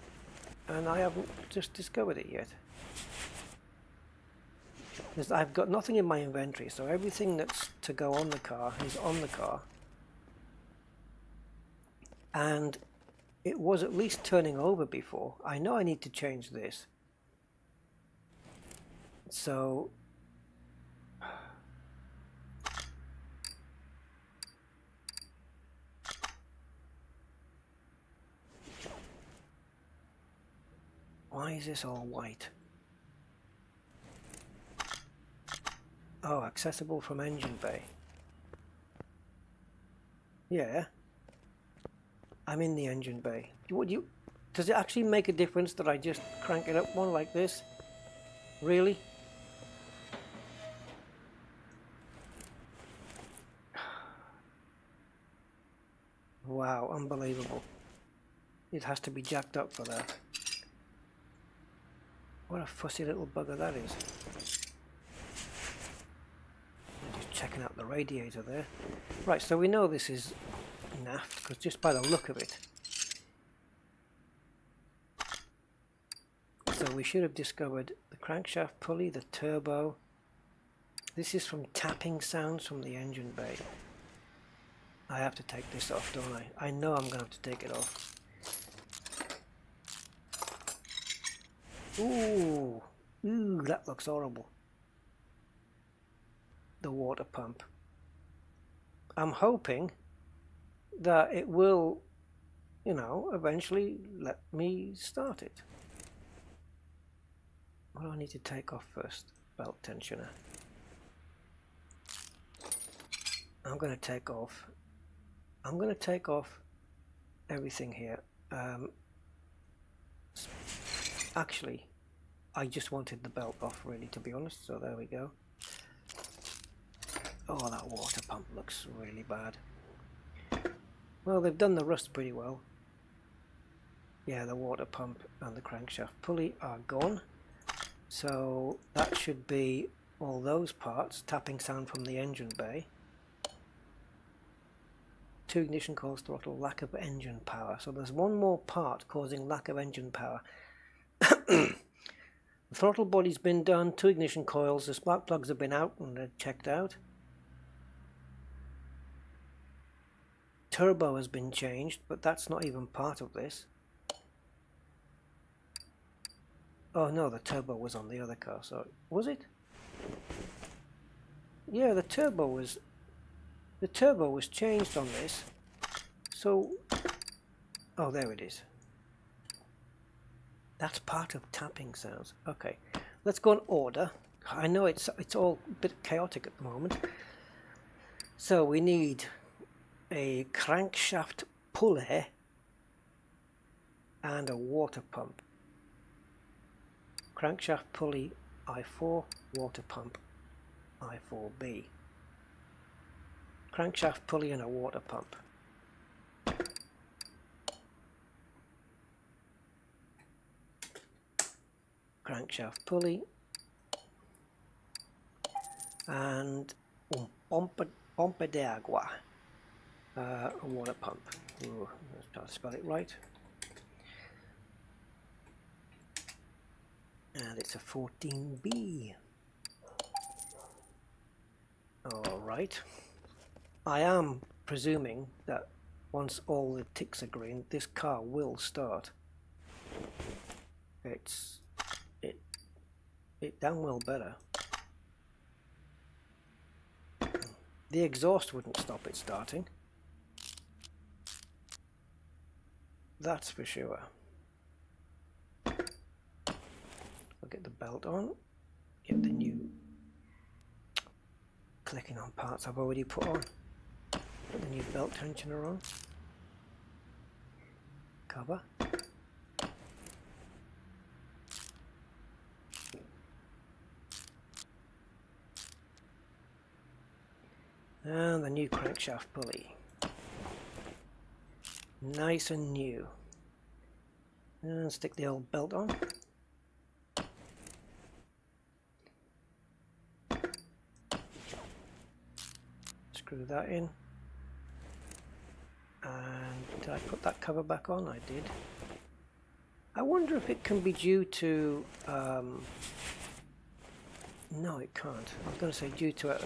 and I haven't just discovered it yet. I've got nothing in my inventory, so everything that's to go on the car is on the car, and it was at least turning over before. I know I need to change this, so why is this all white? Oh, accessible from engine bay. Yeah, I'm in the engine bay. Does it actually make a difference that I just crank it up one like this? Really? Wow, unbelievable. It has to be jacked up for that. What a fussy little bugger that is. Just checking out the radiator there. Right, so we know this is naft, because just by the look of it. So we should have discovered the crankshaft pulley, the turbo. This is from tapping sounds from the engine bay. I have to take this off, don't I? I know I'm going to have to take it off. Ooh, that looks horrible. The water pump. I'm hoping that it will you know, eventually let me start it. What do I need to take off first? Belt tensioner. I'm going to take off everything here. Actually, I just wanted the belt off, really, to be honest, so there we go. Oh, that water pump looks really bad. Well, they've done the rust pretty well. Yeah, the water pump and the crankshaft pulley are gone. So that should be all those parts. Tapping sound from the engine bay. 2 ignition coils, throttle, lack of engine power. So there's one more part causing lack of engine power. The throttle body's been done, 2 ignition coils, the spark plugs have been out and they're checked out. Turbo has been changed, but that's not even part of this. Oh no, the turbo was on the other car, so was it? Yeah, the turbo was changed on this. So, oh, there it is. That's part of tapping sounds. Okay, let's go in order. I know it's all a bit chaotic at the moment. So we need a crankshaft pulley and a water pump. Crankshaft pulley I4, water pump I4B. Crankshaft pulley and a water pump. Crankshaft pulley and pompa de agua, a water pump. Ooh, let's try to spell it right. And it's a 14B. Alright. I am presuming that once all the ticks are green, this car will start. It damn well better. The exhaust wouldn't stop it starting. That's for sure. I'll get the belt on, get the new clicking on parts I've already put on, put the new belt tensioner on, cover, and the new crankshaft pulley, nice and new, and stick the old belt on. Screw that in, and did I put that cover back on? I did. I wonder if it can be due to no, it can't. I was going to say due to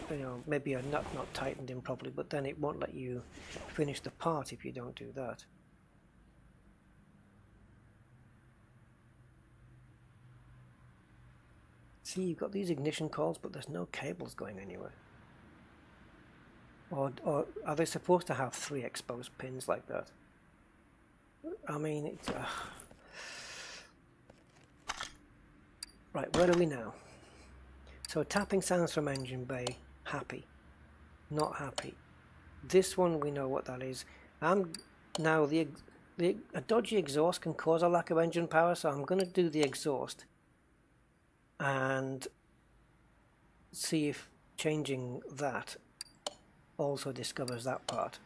maybe a nut not tightened in properly, but then it won't let you finish the part if you don't do that. See, you've got these ignition coils, but there's no cables going anywhere. Or are they supposed to have 3 exposed pins like that? I mean, it's... Right, where are we now? So tapping sounds from engine bay, happy, not happy. This one we know what that is. Now a dodgy exhaust can cause a lack of engine power, so I'm going to do the exhaust and see if changing that also discovers that part.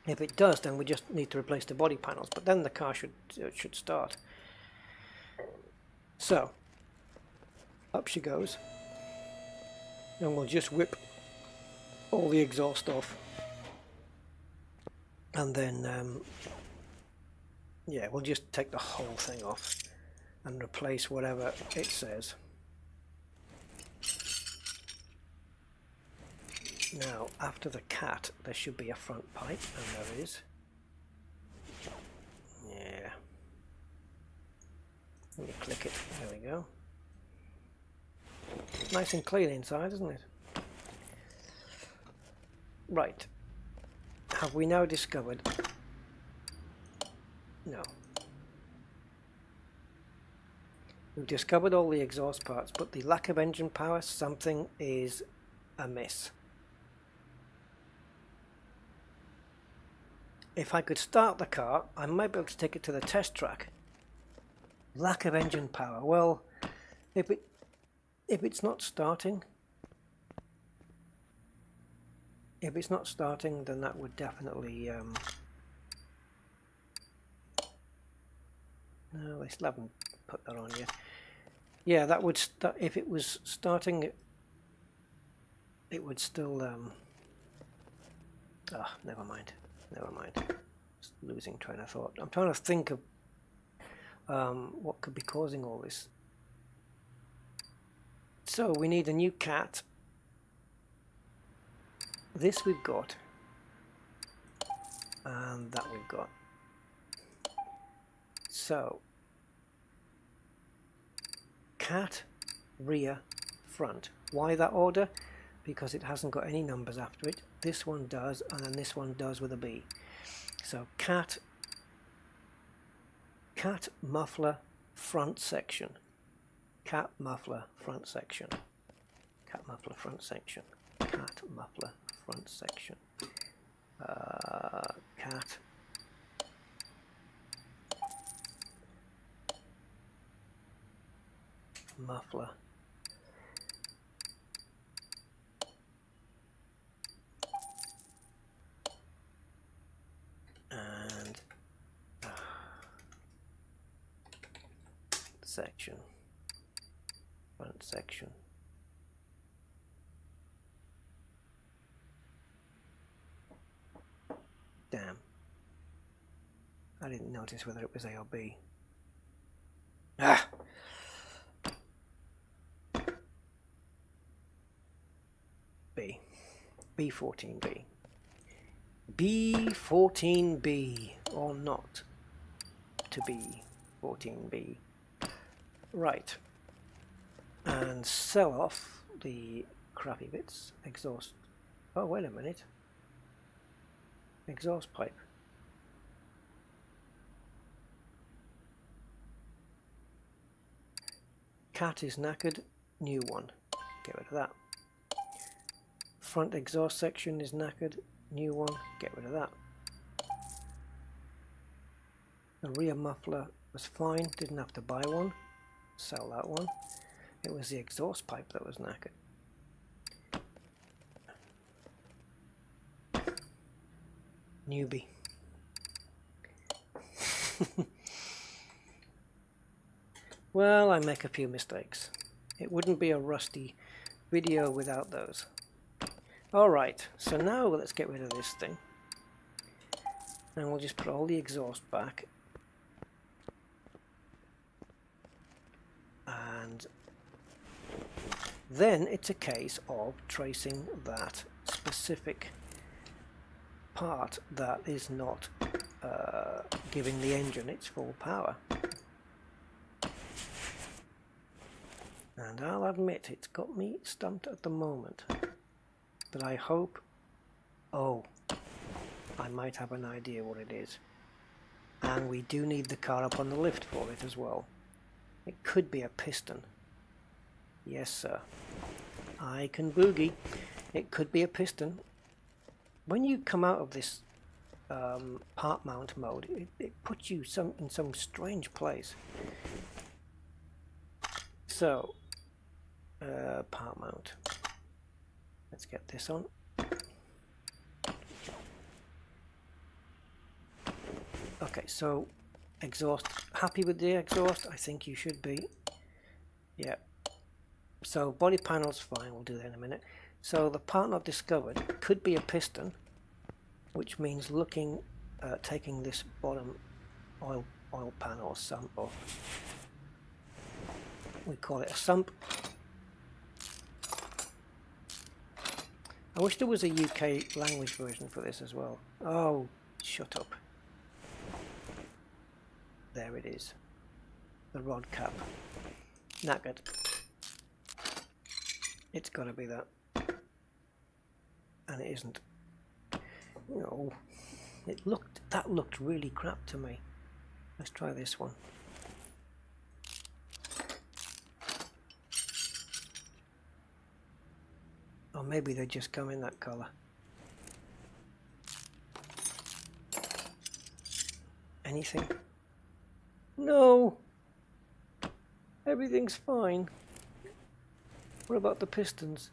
If it does, then we just need to replace the body panels, but then the car should start. So up she goes, and we'll just whip all the exhaust off, and then yeah, we'll just take the whole thing off and replace whatever it says. Now, after the cat, there should be a front pipe, and there is. Yeah. Let me click it. There we go. Nice and clean inside, isn't it? Right. Have we now discovered No. We've discovered all the exhaust parts, but the lack of engine power, something is amiss. If I could start the car, I might be able to take it to the test track. Lack of engine power. Well, if it's not starting, then that would definitely no, they still haven't put that on yet. Yeah, that would if it was starting, it would still never mind. Just losing train of thought. I'm trying to think of what could be causing all this. So we need a new cat. This we've got, and that we've got. So cat, rear, front. Why that order? Because it hasn't got any numbers after it. This one does, and then this one does with a B. So cat muffler front section. Cat muffler front section. Cat muffler front section. Cat muffler front section. Cat muffler and section, front section. Damn, I didn't notice whether it was A or B. B. B14B. B14B, or not to be 14B. Right. And sell off the crappy bits. Exhaust. Oh, wait a minute. Exhaust pipe. Cat is knackered. New one. Get rid of that. Front exhaust section is knackered. New one. Get rid of that. The rear muffler was fine. Didn't have to buy one. Sell that one. It was the exhaust pipe that was knackered. Newbie. Well, I make a few mistakes. It wouldn't be a rusty video without those. Alright, so now let's get rid of this thing. And we'll just put all the exhaust back. And then it's a case of tracing that specific part that is not giving the engine its full power. And I'll admit it's got me stumped at the moment. But I hope, I might have an idea what it is. And we do need the car up on the lift for it as well. It could be a piston. Yes, sir. I can boogie. It could be a piston. When you come out of this part mount mode, it puts you in some strange place. So, part mount. Let's get this on. Okay, so exhaust. Happy with the exhaust? I think you should be. Yeah. So body panel's fine. We'll do that in a minute. So the part not discovered could be a piston, which means looking, taking this bottom oil pan or sump off. We call it a sump. I wish there was a UK language version for this as well. Oh, shut up. There it is. The rod cap. Knackered. It's got to be that. And it isn't. No. That looked really crap to me. Let's try this one. Or maybe they just come in that color. Anything? No! Everything's fine. What about the pistons?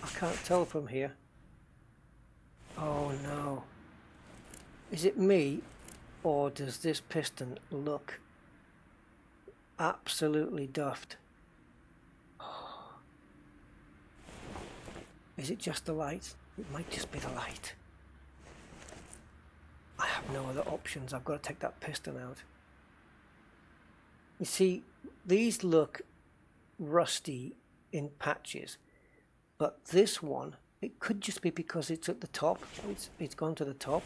I can't tell from here. Oh no. Is it me, or does this piston look absolutely duffed? Is it just the light? It might just be the light. I have no other options. I've got to take that piston out. You see, these look rusty in patches, but this one, it could just be because it's at the top. It's gone to the top.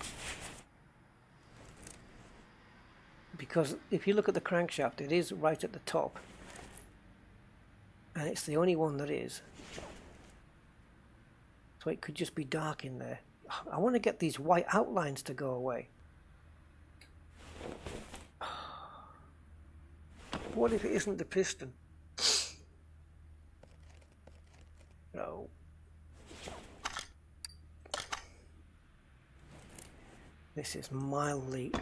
Because if you look at the crankshaft, it is right at the top, and it's the only one that is. So it could just be dark in there. I want to get these white outlines to go away. What if it isn't the piston? No. This is mildly...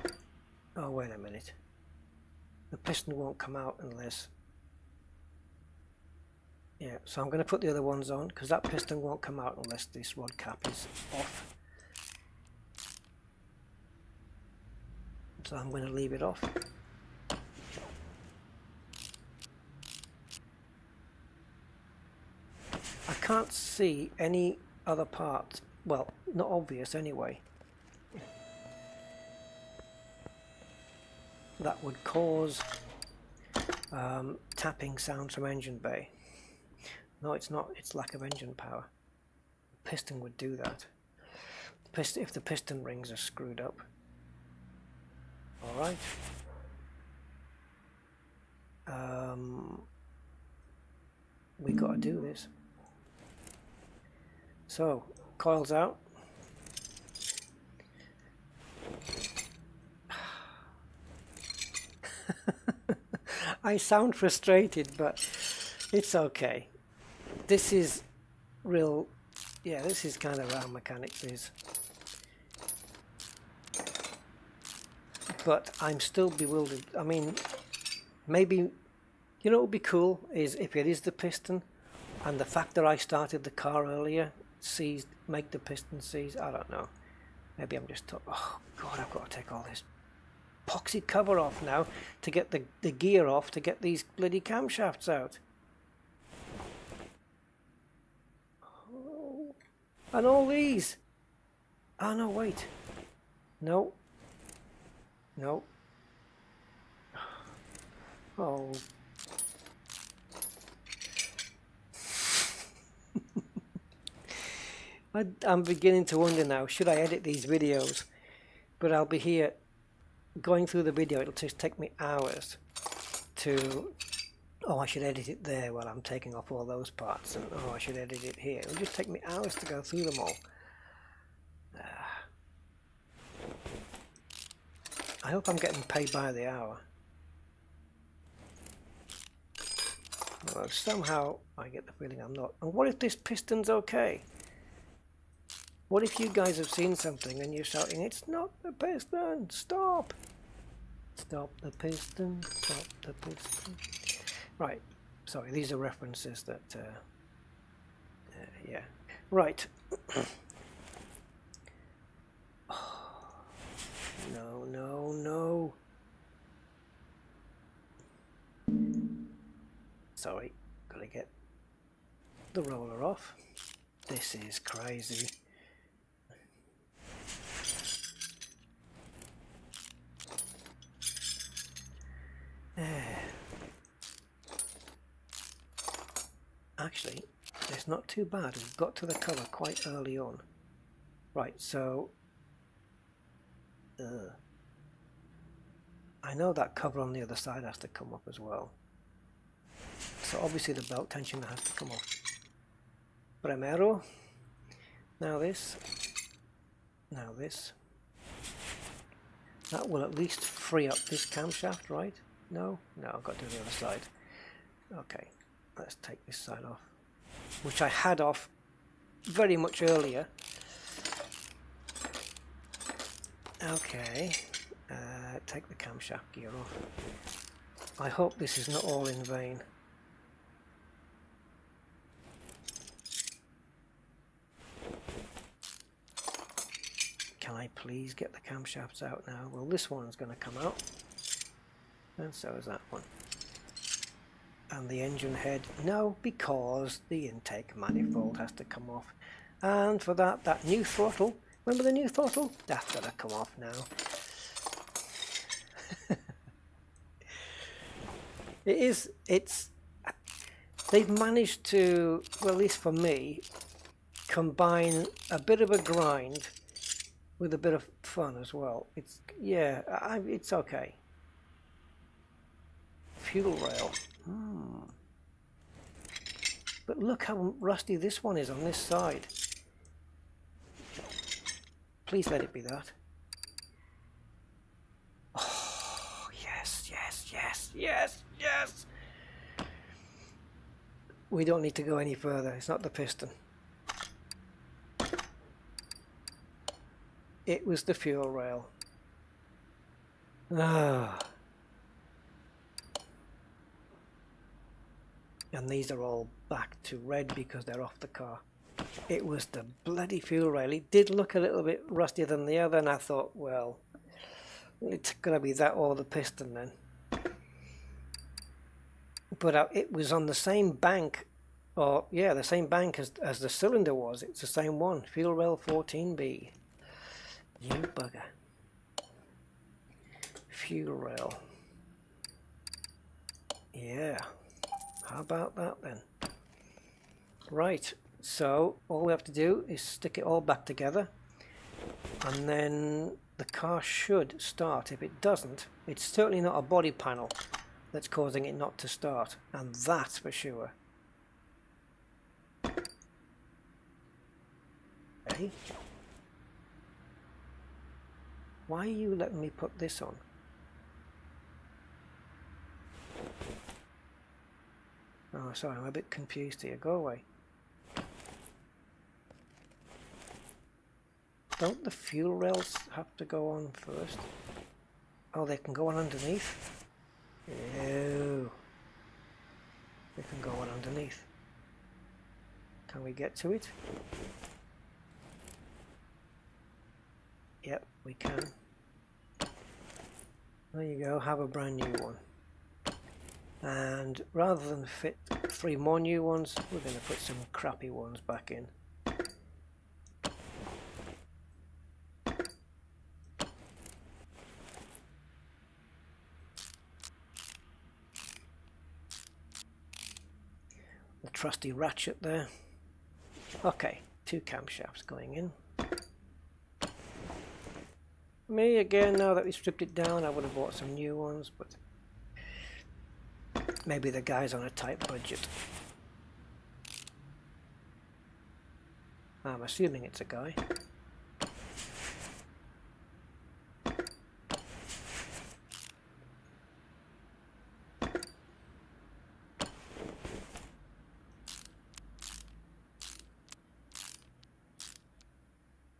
Oh, wait a minute. The piston won't come out unless... Yeah, so I'm going to put the other ones on, because that piston won't come out unless this rod cap is off. So I'm going to leave it off. I can't see any other parts, well, not obvious anyway, that would cause tapping sounds from engine bay. No, it's not. It's lack of engine power. The piston would do that. If the piston rings are screwed up. All right. We got to do this. So, coils out. I sound frustrated, but it's okay. This is real, yeah, this is kind of how mechanics is. But I'm still bewildered. I mean, maybe, you know what would be cool is if it is the piston, and the fact that I started the car earlier make the piston seize. I don't know. Maybe I'm just oh god, I've got to take all this epoxy cover off now to get the gear off to get these bloody camshafts out. Oh, and all these. Oh no, wait. No. No. Oh. I'm beginning to wonder now, should I edit these videos? But I'll be here going through the video. It'll just take me hours to... Oh, I should edit it there while I'm taking off all those parts. And oh, I should edit it here. It'll just take me hours to go through them all. I hope I'm getting paid by the hour. Well, somehow I get the feeling I'm not. And what if this piston's okay? What if you guys have seen something and you're shouting, "It's not the piston! Stop! Stop the piston! Stop the piston!" Right. Sorry, these are references that... yeah. Right. No, no, no. Sorry, gotta get the roller off. This is crazy. Actually, it's not too bad. We've got to the cover quite early on. Right, so... I know that cover on the other side has to come up as well. So obviously the belt tensioner has to come off. Primero. Now this. Now this. That will at least free up this camshaft, right? No? No, I've got to do the other side. Okay, let's take this side off, which I had off very much earlier. Okay, take the camshaft gear off. I hope this is not all in vain. Can I please get the camshafts out now? Well, this one's going to come out, and so is that one. And the engine head, no, because the intake manifold has to come off. And for that, that new throttle, remember the new throttle? That's got to come off now. They've managed to, well, at least for me, combine a bit of a grind with a bit of fun as well. It's, yeah, it's okay. Fuel rail. But look how rusty this one is on this side. Please let it be that. Oh, yes, yes, yes, yes, yes. We don't need to go any further. It's not the piston. It was the fuel rail. Ah. And these are all back to red because they're off the car. It was the bloody fuel rail. It did look a little bit rustier than the other, and I thought, well, it's gonna be that or the piston then. But it was on the same bank, or yeah, the same bank as the cylinder was. It's the same one, fuel rail 14B. You bugger. Fuel rail. Yeah. How about that then? Right, so all we have to do is stick it all back together, and then the car should start. If it doesn't, it's certainly not a body panel that's causing it not to start, and that's for sure. Hey? Why are you letting me put this on? Oh, sorry, I'm a bit confused here. Go away. Don't the fuel rails have to go on first? Oh, they can go on underneath? No. They can go on underneath. Can we get to it? Yep, we can. There you go, have a brand new one. And rather than fit 3 more new ones, we're going to put some crappy ones back in. The trusty ratchet there. Okay, 2 camshafts going in. Me again, now that we stripped it down, I would have bought some new ones, but maybe the guy's on a tight budget. I'm assuming it's a guy.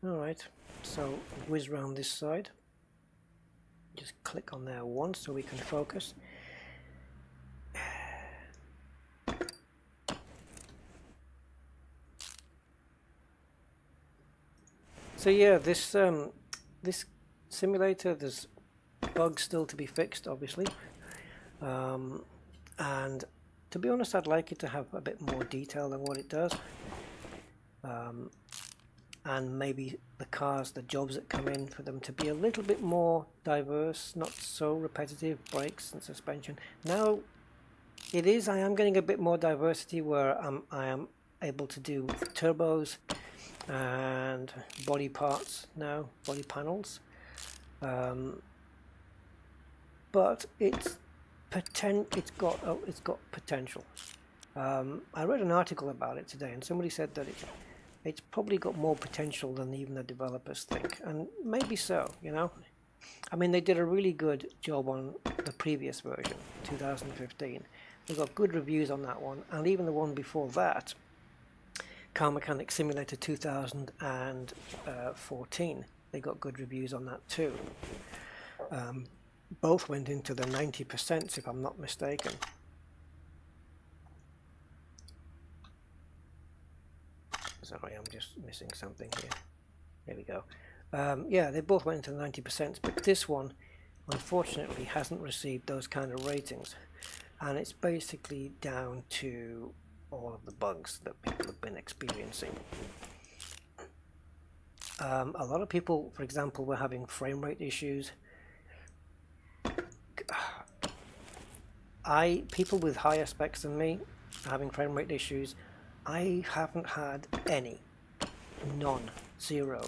Alright, so whiz round this side. Just click on there once so we can focus. So yeah, this simulator, there's bugs still to be fixed, obviously, and to be honest, I'd like it to have a bit more detail than what it does, and maybe the cars, the jobs that come in, for them to be a little bit more diverse, not so repetitive, brakes and suspension. Now it is, I am getting a bit more diversity where I am able to do turbos and body parts now, body panels, but it's got potential. I read an article about it today, and somebody said that it's probably got more potential than even the developers think, and maybe so, you know. I mean, they did a really good job on the previous version, 2015. They got good reviews on that one, and even the one before that, Car Mechanic Simulator 2014. They got good reviews on that too. Both went into the 90%, if I'm not mistaken. Sorry, I'm just missing something here. There we go. Yeah, they both went into the 90%, but this one, unfortunately, hasn't received those kind of ratings. And it's basically down to all of the bugs that people have been experiencing. A lot of people, for example, were having frame rate issues. People with higher specs than me are having frame rate issues. I haven't had any. None. Zero.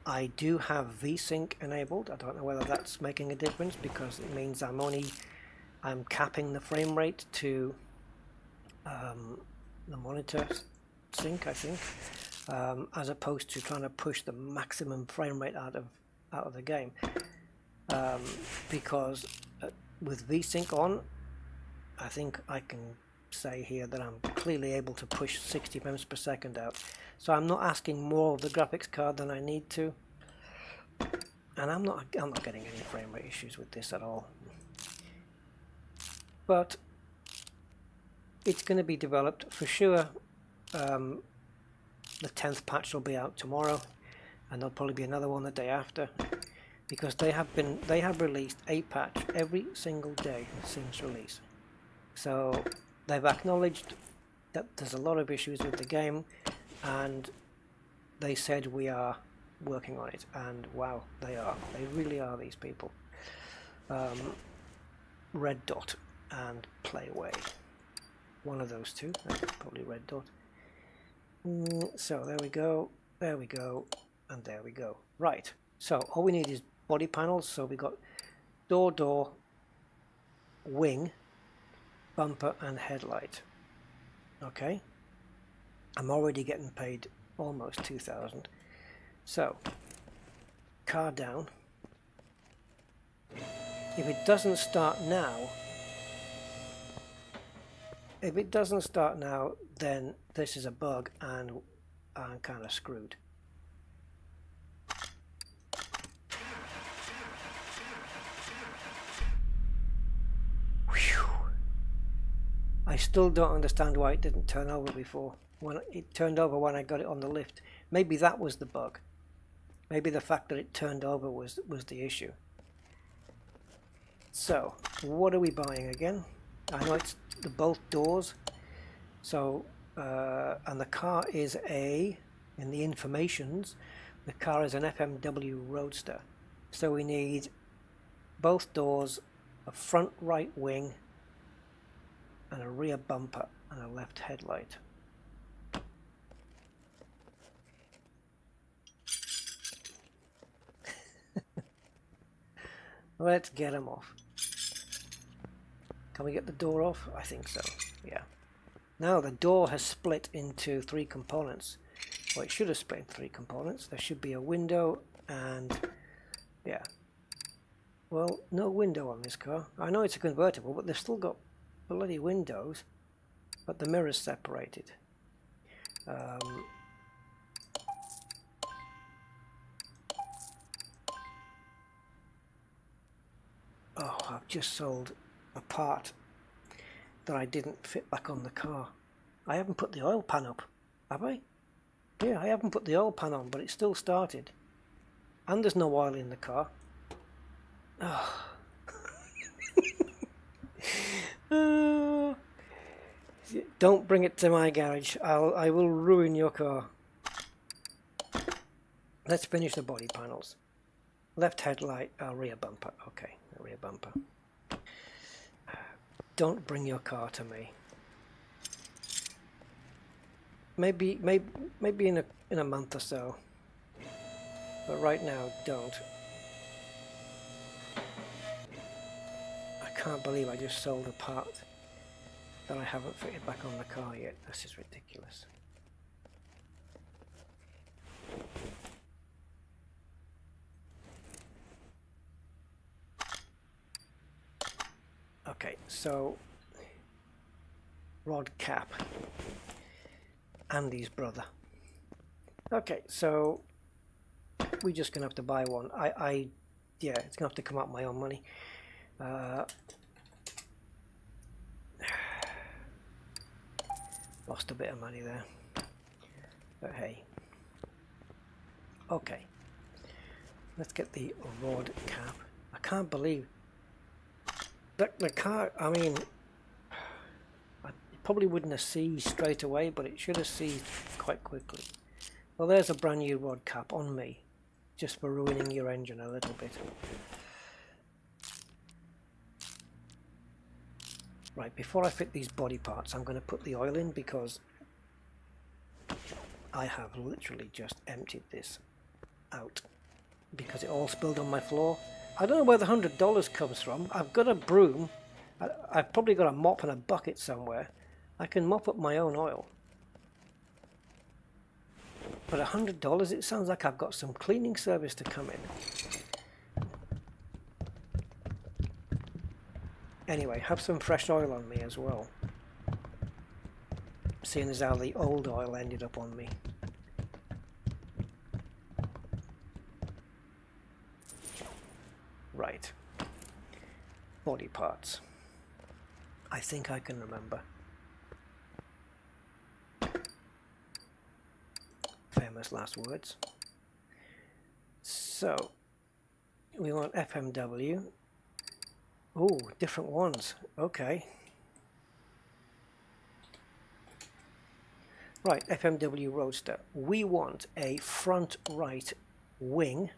I do have VSync enabled. I don't know whether that's making a difference, because it means I'm capping the frame rate to the monitor sync, I think, as opposed to trying to push the maximum frame rate out of the game. Because with VSync on, I think I can say here that I'm clearly able to push 60 frames per second out. So I'm not asking more of the graphics card than I need to, and I'm not getting any frame rate issues with this at all. But it's going to be developed for sure. The 10th patch will be out tomorrow, and there'll probably be another one the day after, because they have released a patch every single day since release. So they've acknowledged that there's a lot of issues with the game, and they said we are working on it, and wow, they really are, these people. Red Dot and Play Away, one of those two, probably Red Dot. So there we go, and there we go. Right, so all we need is body panels. So we got door, wing, bumper and headlight. Okay, I'm already getting paid almost 2,000. So car down. If it doesn't start now, then this is a bug, and I'm kind of screwed. Whew. I still don't understand why it didn't turn over before. When it turned over when I got it on the lift. Maybe that was the bug. Maybe the fact that it turned over was the issue. So, what are we buying again? I know it's both doors. So, and the car is in the informations, the car is an FMW Roadster. So we need both doors, a front right wing, and a rear bumper, and a left headlight. Let's get them off. Can we get the door off? I think so, yeah. Now the door has split into 3 components. Well, it should have split into 3 components. There should be a window and, yeah. Well, no window on this car. I know it's a convertible, but they've still got bloody windows, but the mirror's separated. Oh, I've just sold a part that I didn't fit back on the car. I haven't put the oil pan up, have I? Yeah, I haven't put the oil pan on, but it still started. And there's no oil in the car. Oh. Don't bring it to my garage. I will ruin your car. Let's finish the body panels. Left headlight, rear bumper. Okay, the rear bumper. Don't bring your car to me. Maybe in a month or so. But right now, don't. I can't believe I just sold a part that I haven't fitted back on the car yet. This is ridiculous. so rod cap, Andy's brother. Okay, so we're just gonna have to buy one. Yeah, it's gonna have to come out my own money. Lost a bit of money there, but hey. Okay, let's get the rod cap. I can't believe that the car, I mean, I probably wouldn't have seized straight away, but it should have seized quite quickly. Well, there's a brand new rod cap on me, just for ruining your engine a little bit. Right, before I fit these body parts, I'm going to put the oil in, because I have literally just emptied this out because it all spilled on my floor. I don't know where the $100 comes from. I've got a broom. I've probably got a mop and a bucket somewhere. I can mop up my own oil. But $100, it sounds like I've got some cleaning service to come in. Anyway, have some fresh oil on me as well, seeing as how the old oil ended up on me. Right, body parts. I think I can remember. Famous last words. So we want FMW. Oh, different ones. Okay. Right, FMW Roadster. We want a front right wing.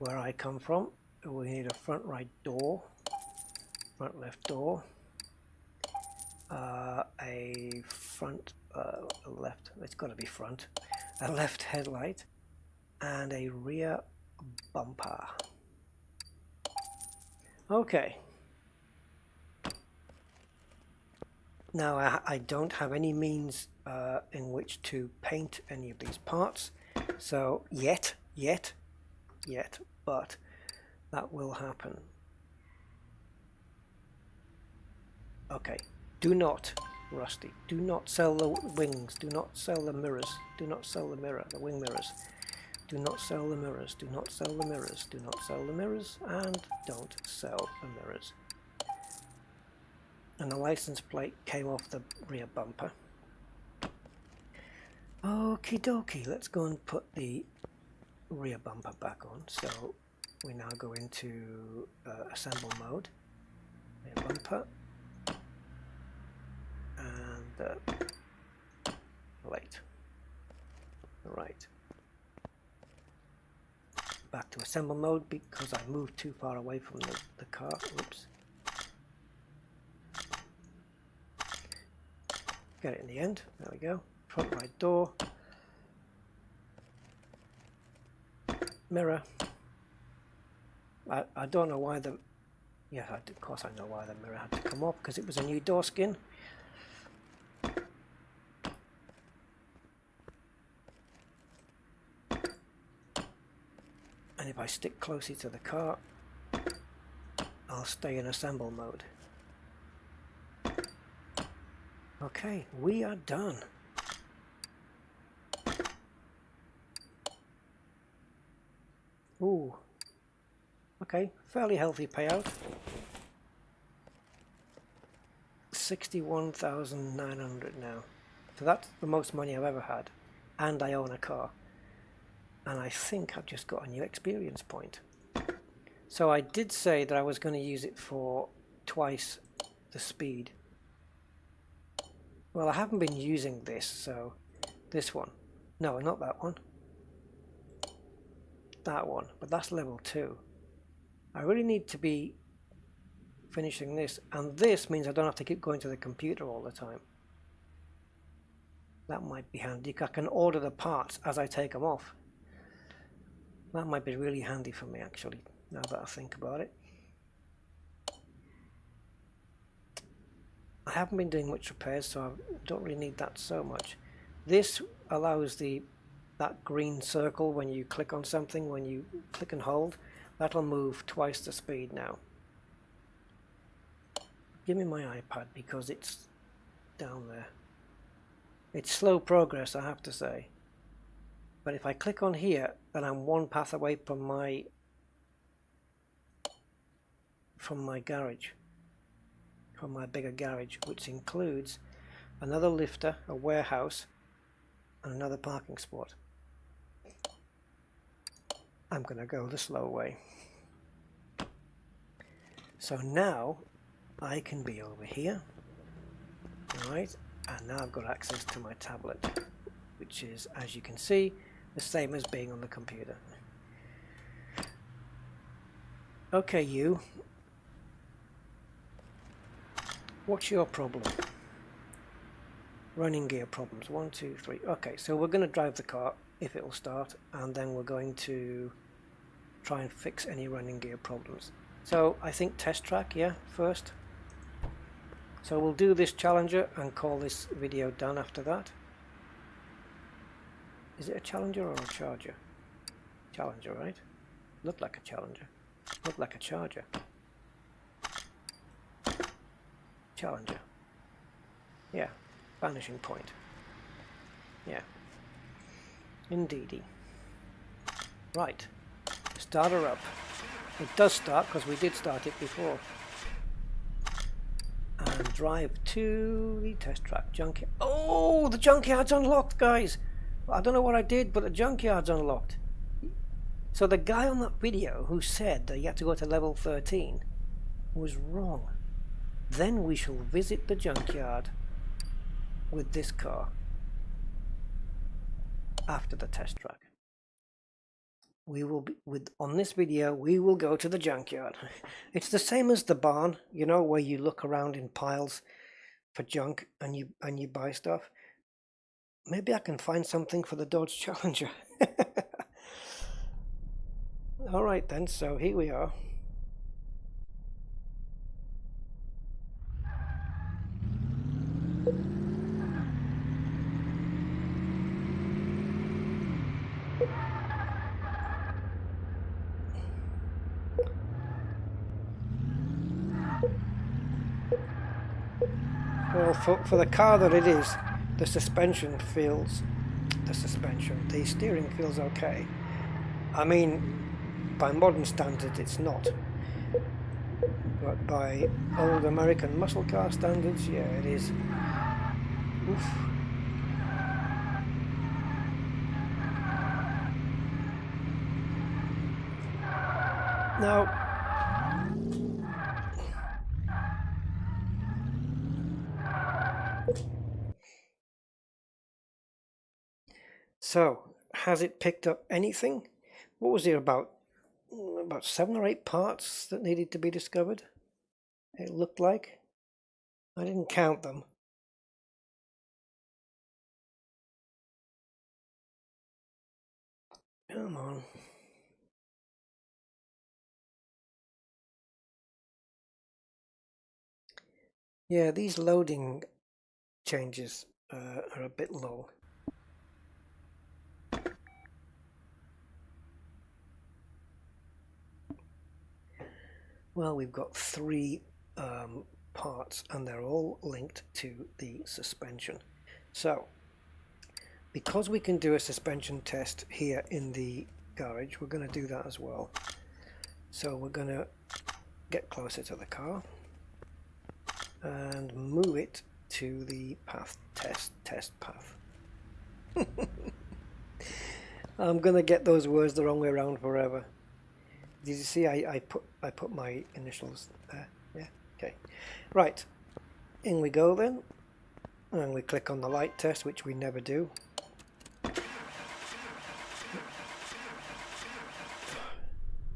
Where I come from, we need a front right door, front left door, a front left. It's got to be front. A left headlight, and a rear bumper. Okay. Now I don't have any means in which to paint any of these parts, so yet, but that will happen. Okay, do not, Rusty, do not sell the wings, do not sell the mirrors, do not sell the wing mirrors. Do not sell the mirrors, do not sell the mirrors, do not sell the mirrors, and don't sell the mirrors. And the license plate came off the rear bumper. Okie dokie, let's go and put the rear bumper back on. So we now go into assemble mode. Rear bumper. And plate. Right. Back to assemble mode because I moved too far away from the car. Oops. Get it in the end. There we go. Front right door. Mirror. I don't know why the... Yeah, of course I know why the mirror had to come off, because it was a new door skin. And if I stick closely to the car, I'll stay in assemble mode. Okay, we are done. Ooh. Okay, fairly healthy payout. 61,900 now. So that's the most money I've ever had. And I own a car. And I think I've just got a new experience point. So I did say that I was going to use it for twice the speed. Well, I haven't been using this, so this one. No, not that one. That one, but that's level 2. I really need to be finishing this, and this means I don't have to keep going to the computer all the time. That might be handy. I can order the parts as I take them off. That might be really handy for me, actually, now that I think about it. I haven't been doing much repairs, so I don't really need that so much. This allows that green circle when you click on something, when you click and hold, that'll move twice the speed now. Give me my iPad because it's down there. It's slow progress, I have to say. But if I click on here, then I'm one path away from my garage, from my bigger garage, which includes another lifter, a warehouse, and another parking spot. I'm going to go the slow way. So now I can be over here, right? And now I've got access to my tablet, which is, as you can see, the same as being on the computer. Okay, you. What's your problem? Running gear problems. 1, 2, 3. Okay, so we're going to drive the car if it will start, and then we're going to try and fix any running gear problems. So I think test track, yeah, first. So we'll do this Challenger and call this video done after that. Is it a Challenger or a Charger? Challenger, right? Looked like a Challenger. Looked like a Charger. Challenger. Yeah, vanishing point. Yeah. Indeedy. Right. Start her up. It does start because we did start it before. And drive to the test track. Junkyard. Oh, the junkyard's unlocked, guys. I don't know what I did, but the junkyard's unlocked. So the guy on that video who said that you had to go to level 13 was wrong. Then we shall visit the junkyard with this car after the test track. We will be on this video, we will go to the junkyard. It's the same as the barn, you know, where you look around in piles for junk and you buy stuff. Maybe I can find something for the Dodge Challenger. All right then, so here we are. Well, for the car that it is, the steering feels okay. I mean, by modern standards it's not, but by old American muscle car standards, yeah, it is. Oof. Now, so, has it picked up anything? What was there, about 7 or 8 parts that needed to be discovered? It looked like. I didn't count them. Come on. Yeah, these loading changes are a bit low. Well, we've got 3 parts and they're all linked to the suspension. So, because we can do a suspension test here in the garage, we're going to do that as well. So we're going to get closer to the car and move it to the path test path. I'm going to get those words the wrong way around forever. Did you see I put my initials there? Yeah, okay. Right, in we go then, and we click on the light test, which we never do.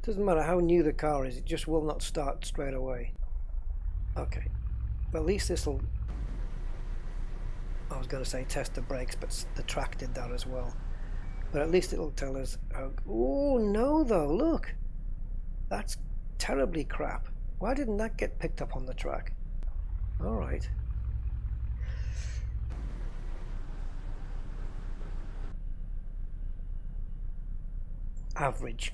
Doesn't matter how new the car is, it just will not start straight away. Okay, but at least this will, I was going to say test the brakes, but the track did that as well. But at least it'll tell us how. Oh no though, look! That's terribly crap. Why didn't that get picked up on the track? Alright. Average.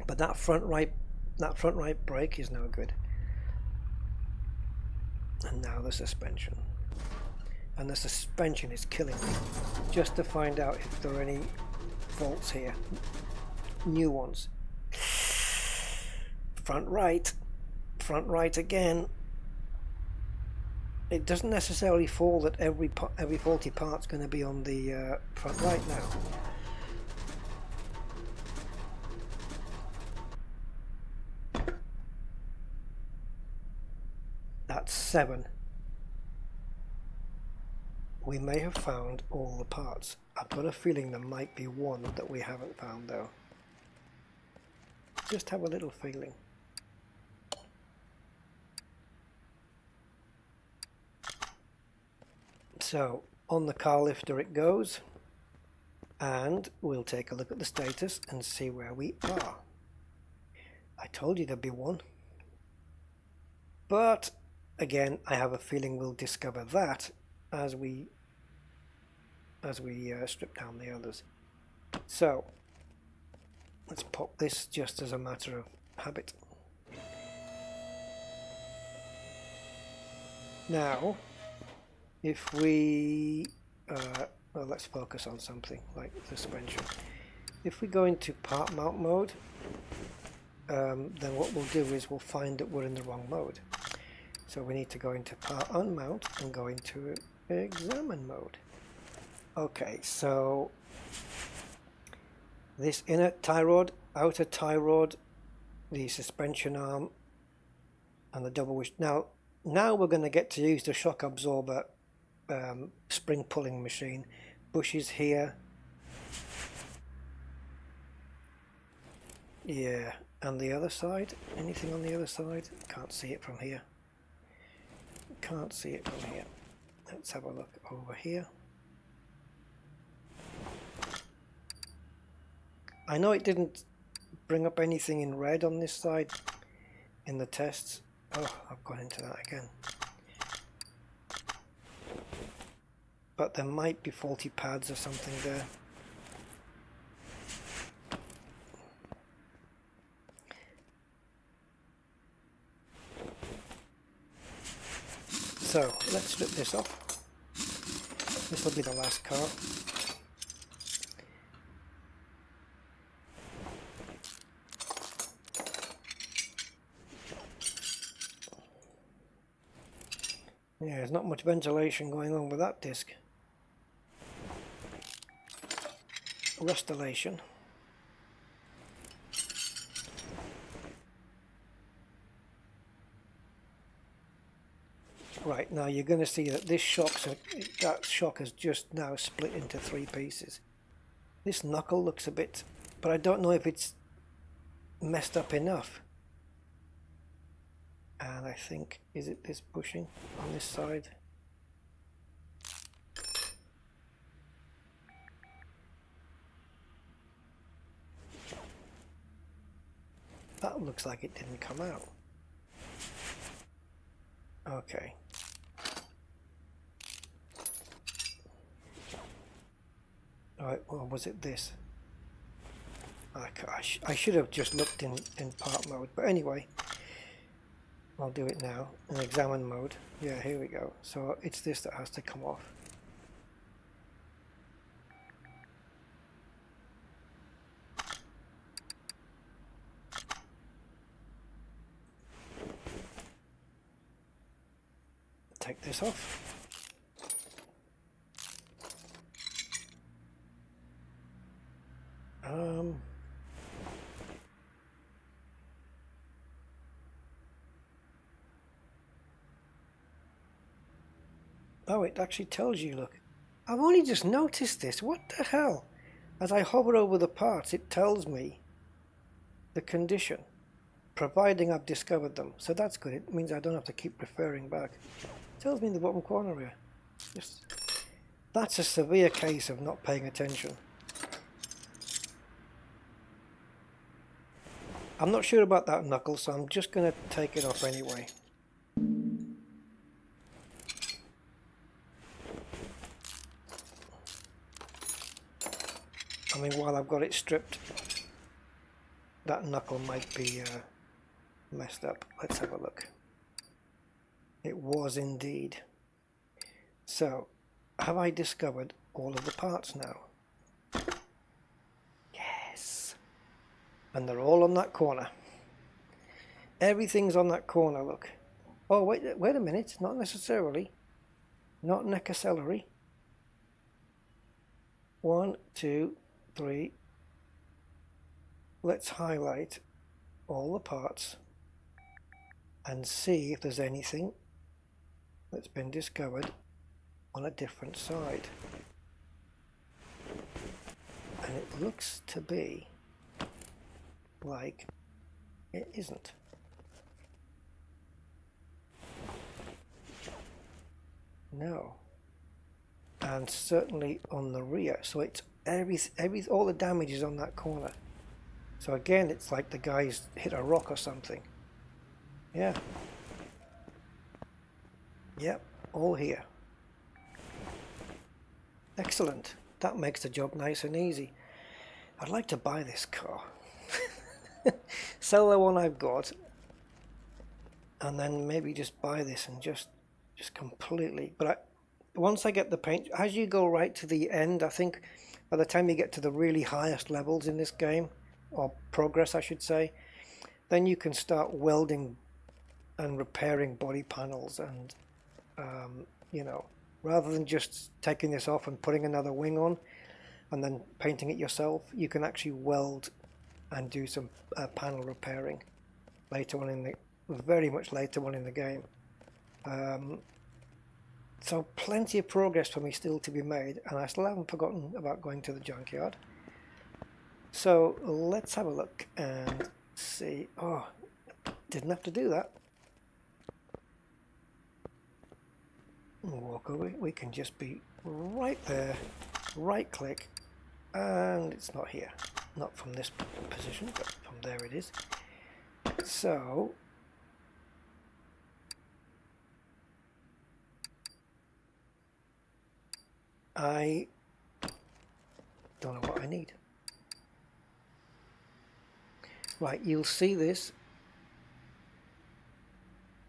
But that front right brake is no good. And now the suspension. And the suspension is killing me. Just to find out if there are any faults here. New ones. Front right again. It doesn't necessarily fall that every faulty part's going to be on the front right now. That's 7. We may have found all the parts. I've got a feeling there might be one that we haven't found though. Just have a little feeling. So on the car lifter it goes, and we'll take a look at the status and see where we are. I told you there'd be one, but again I have a feeling we'll discover that as we strip down the others. So let's pop this just as a matter of habit. Now if we well, let's focus on something like suspension. If we go into part mount mode, then what we'll do is we'll find that we're in the wrong mode. So we need to go into part unmount and go into examine mode. Okay, so this inner tie rod, outer tie rod, the suspension arm, and the double wish. Now we're going to get to use the shock absorber spring pulling machine. Bushes here. Yeah, and the other side. Anything on the other side? Can't see it from here. Can't see it from here. Let's have a look over here. I know it didn't bring up anything in red on this side in the tests. Oh, I've gone into that again. But there might be faulty pads or something there. So let's strip this off. This will be the last car. Yeah, there's not much ventilation going on with that disc. Rustillation. Right, now you're going to see that this that shock has just now split into 3 pieces. This knuckle looks a bit, but I don't know if it's messed up enough. And I think, is it this bushing on this side? That looks like it didn't come out. Okay. Alright, well, was it this? I should have just looked in part mode, but anyway, I'll do it now in examine mode. Yeah, here we go. So it's this that has to come off. Take this off. Oh, it actually tells you, look. I've only just noticed this. What the hell? As I hover over the parts, it tells me the condition, providing I've discovered them. So that's good. It means I don't have to keep referring back. It tells me in the bottom corner here. That's a severe case of not paying attention. I'm not sure about that knuckle, so I'm just going to take it off anyway. I mean, while I've got it stripped, that knuckle might be messed up. Let's have a look. It was indeed. So, have I discovered all of the parts now? Yes. And they're all on that corner. Everything's on that corner, look. Oh, wait a minute. Not necessarily. Not necessarily. 1, 2, 3. Let's highlight all the parts and see if there's anything that's been discovered on a different side. And it looks to be like it isn't. No. And certainly on the rear. So it's all the damage is on that corner. So again, it's like the guy's hit a rock or something. Yeah. Yep, all here. Excellent. That makes the job nice and easy. I'd like to buy this car. Sell the one I've got. And then maybe just buy this and just completely. But once I get the paint, as you go right to the end, I think by the time you get to the really highest levels in this game, or progress I should say, then you can start welding and repairing body panels and you know, rather than just taking this off and putting another wing on and then painting it yourself, you can actually weld and do some panel repairing later on in the, very much later on in the game. So plenty of progress for me still to be made, and I still haven't forgotten about going to the junkyard. So let's have a look and see. Oh, didn't have to do that. Walk over. We can just be right there, right click, and it's not here. Not from this position, but from there it is. So I don't know what I need. Right, you'll see this.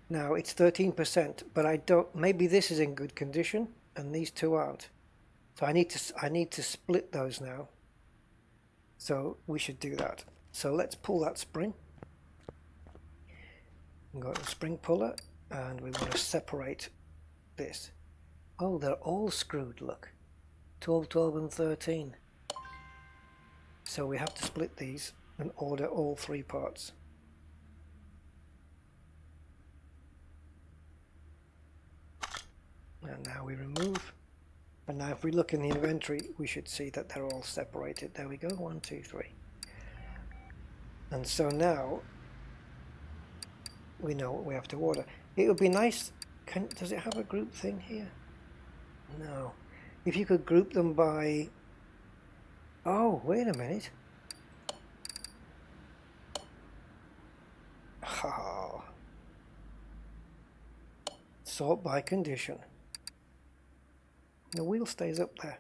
Now it's 13%, but I don't, maybe this is in good condition and these two aren't. So I need to split those now. So we should do that. So let's pull that spring. Go to the spring puller and we want to separate this. Oh, they're all screwed, look. 12, 12 and 13. So we have to split these and order all three parts. And now we remove. And now if we look in the inventory, we should see that they're all separated. There we go, 1, 2, 3. And so now we know what we have to order. It would be nice, does it have a group thing here? No. If you could group them by, oh, wait a minute. Oh. Sort by condition. The wheel stays up there.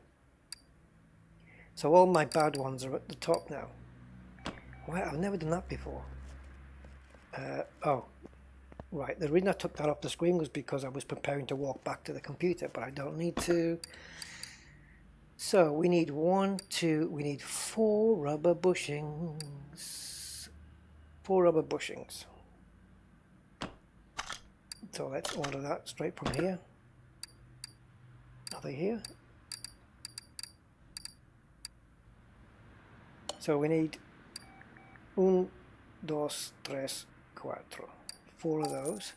So all my bad ones are at the top now. Wow, I've never done that before. Oh, right. The reason I took that off the screen was because I was preparing to walk back to the computer, but I don't need to. So we need 1, 2, we need 4 rubber bushings. 4 rubber bushings. So let's order that straight from here. Are they here? So we need 1, 2, 3, 4. 4 of those.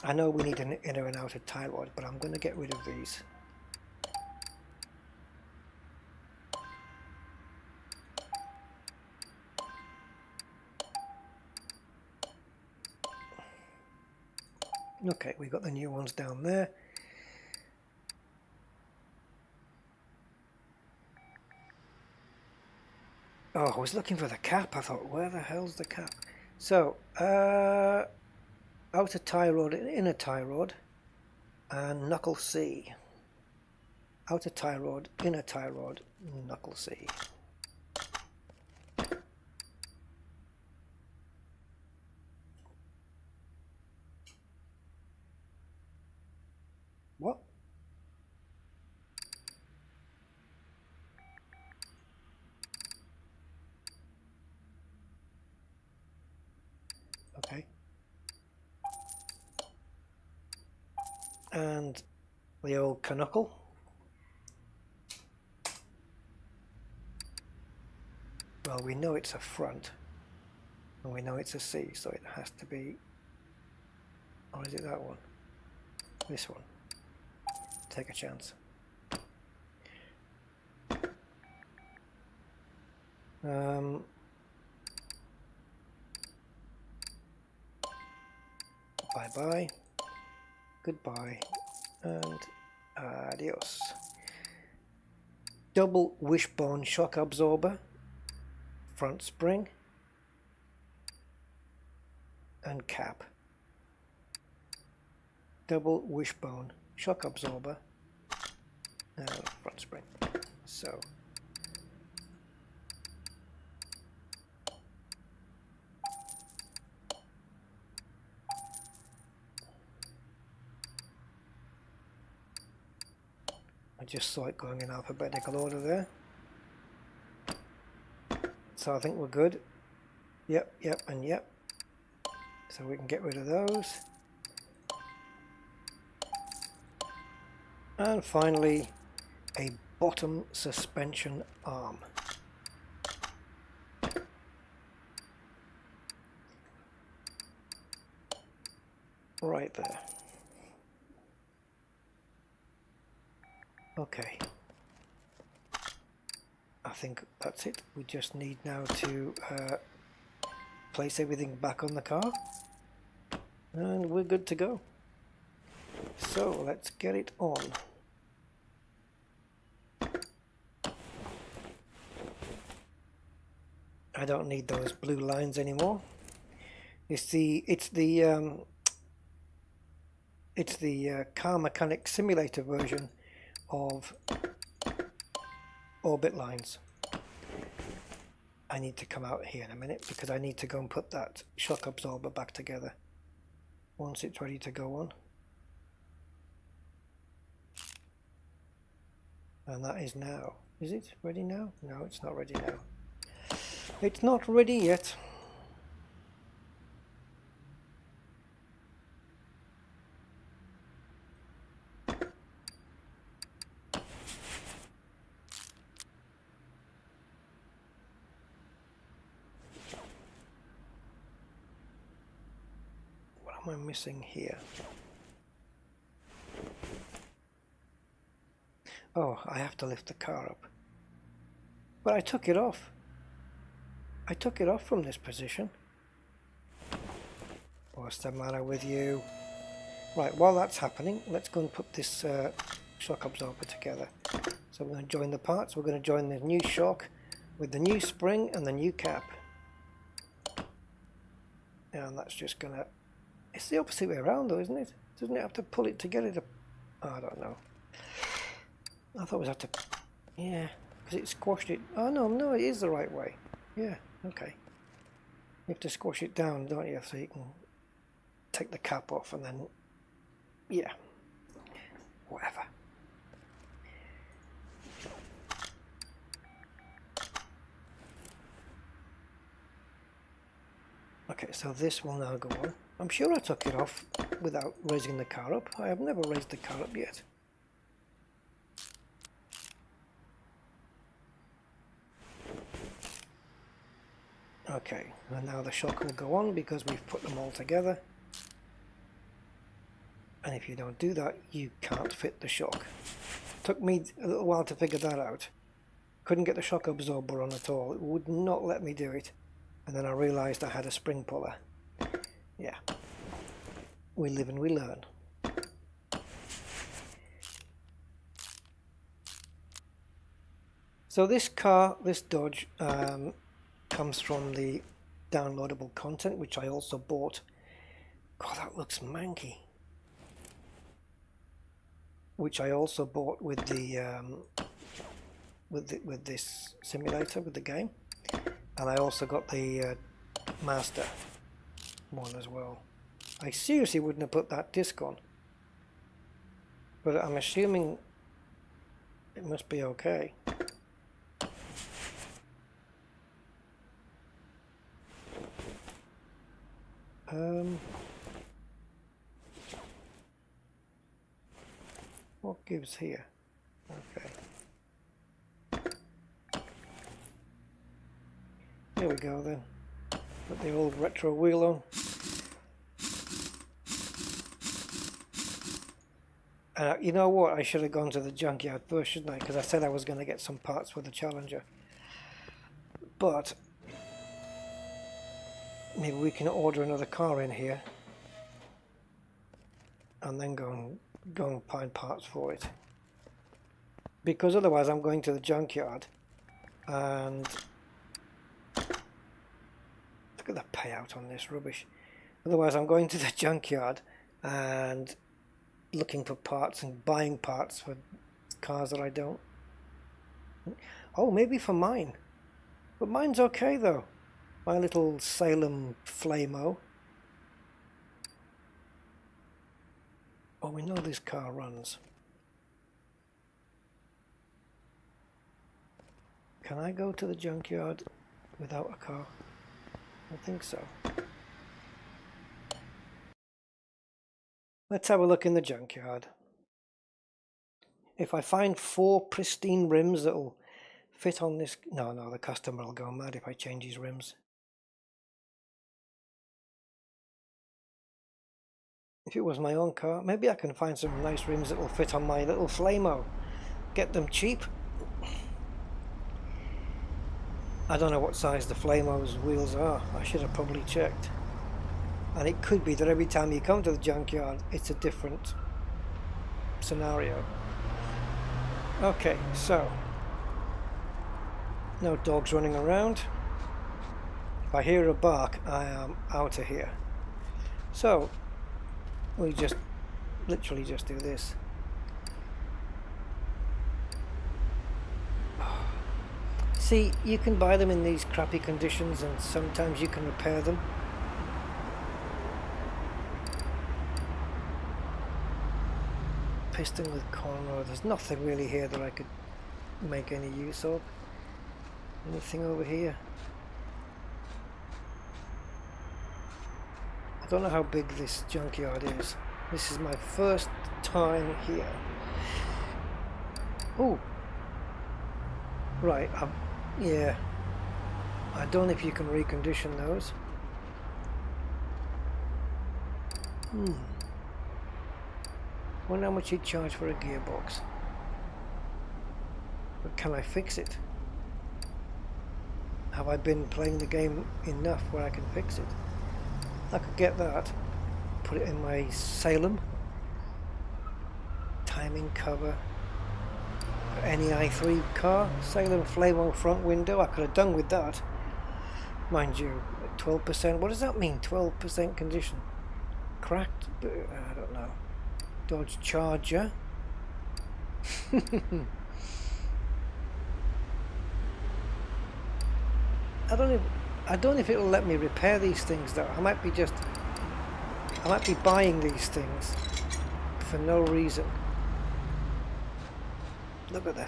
I know we need an inner and outer tie rod, but I'm going to get rid of these. Okay, we've got the new ones down there. Oh, I was looking for the cap. I thought, where the hell's the cap? So, outer tie rod, inner tie rod, and knuckle C. Outer tie rod, inner tie rod, knuckle C. and the old knuckle. Well, we know it's a front, and we know it's a C, so it has to be, or is it that one? This one. Take a chance. Bye-bye, goodbye, and adios. Double wishbone shock absorber, front spring, and cap. Double wishbone shock absorber and front spring. So I just saw it going in alphabetical order there. So I think we're good. Yep, yep, and yep. So we can get rid of those. And finally, a bottom suspension arm. Right there. Okay. I think that's it. We just need now to place everything back on the car. And we're good to go. So let's get it on. I don't need those blue lines anymore. It's the car mechanic simulator version of orbit lines. I need to come out here in a minute because I need to go and put that shock absorber back together once it's ready to go on. And that is now. Is it ready now? No, it's not ready now. It's not ready yet. What am I missing here? Oh, I have to lift the car up. But I took it off. I took it off from this position. What's the matter with you? Right, while that's happening, let's go and put this shock absorber together. So we're going to join the parts. We're going to join the new shock with the new spring and the new cap. And that's just going to... It's the opposite way around though, isn't it? Doesn't it have to pull it to get it up? Oh, I don't know. I thought we had to... Yeah, because it squashed it. Oh, no, it is the right way. Yeah, okay. You have to squash it down, don't you? So you can take the cap off and then... Yeah. Whatever. Okay, so this will now go on. I'm sure I took it off without raising the car up. I have never raised the car up yet. Okay, and now the shock will go on because we've put them all together. And if you don't do that, you can't fit the shock. Took me a little while to figure that out. Couldn't get the shock absorber on at all. It would not let me do it. And then I realised I had a spring puller. Yeah. We live and we learn. So this car, this Dodge, comes from the downloadable content, which I also bought. God, that looks manky. Which I also bought with the with this simulator, with the game, and I also got the master one as well. I seriously wouldn't have put that disc on, but I'm assuming it must be okay. gives here. Okay. Here we go then. Put the old retro wheel on. You know what? I should have gone to the junkyard first, shouldn't I? Because I said I was going to get some parts for the Challenger. But maybe we can order another car in here and then go and find parts for it. Because otherwise I'm going to the junkyard and look at the payout on this rubbish. Otherwise I'm going to the junkyard and looking for parts and buying parts for cars that I don't. Oh, maybe for mine. But mine's okay though. My little Salem Flamo. Oh, we know this car runs. Can I go to the junkyard without a car? I think so. Let's have a look in the junkyard. If I find 4 pristine rims that'll fit on this... No, the customer will go mad if I change his rims. If it was my own car, maybe I can find some nice rims that'll fit on my little Flamo. Get them cheap. I don't know what size the Flamo's wheels are. I should have probably checked. And it could be that every time you come to the junkyard, it's a different scenario. Okay, so no dogs running around. If I hear a bark, I am out of here. So we just literally just do this. See, you can buy them in these crappy conditions and sometimes you can repair them. Piston with cornrow. There's nothing really here that I could make any use of. Anything over here? I don't know how big this junkyard is. This is my first time here. Oh, right. Yeah. I don't know if you can recondition those. Wonder how much you'd charge for a gearbox. But can I fix it? Have I been playing the game enough where I can fix it? I could get that, put it in my Salem, timing cover, any i3 car, Salem Flamo front window. I could have done with that. Mind you, 12%, what does that mean, 12% condition? Cracked? I don't know. Dodge Charger. I don't know if it'll let me repair these things though. I might be buying these things for no reason. Look at the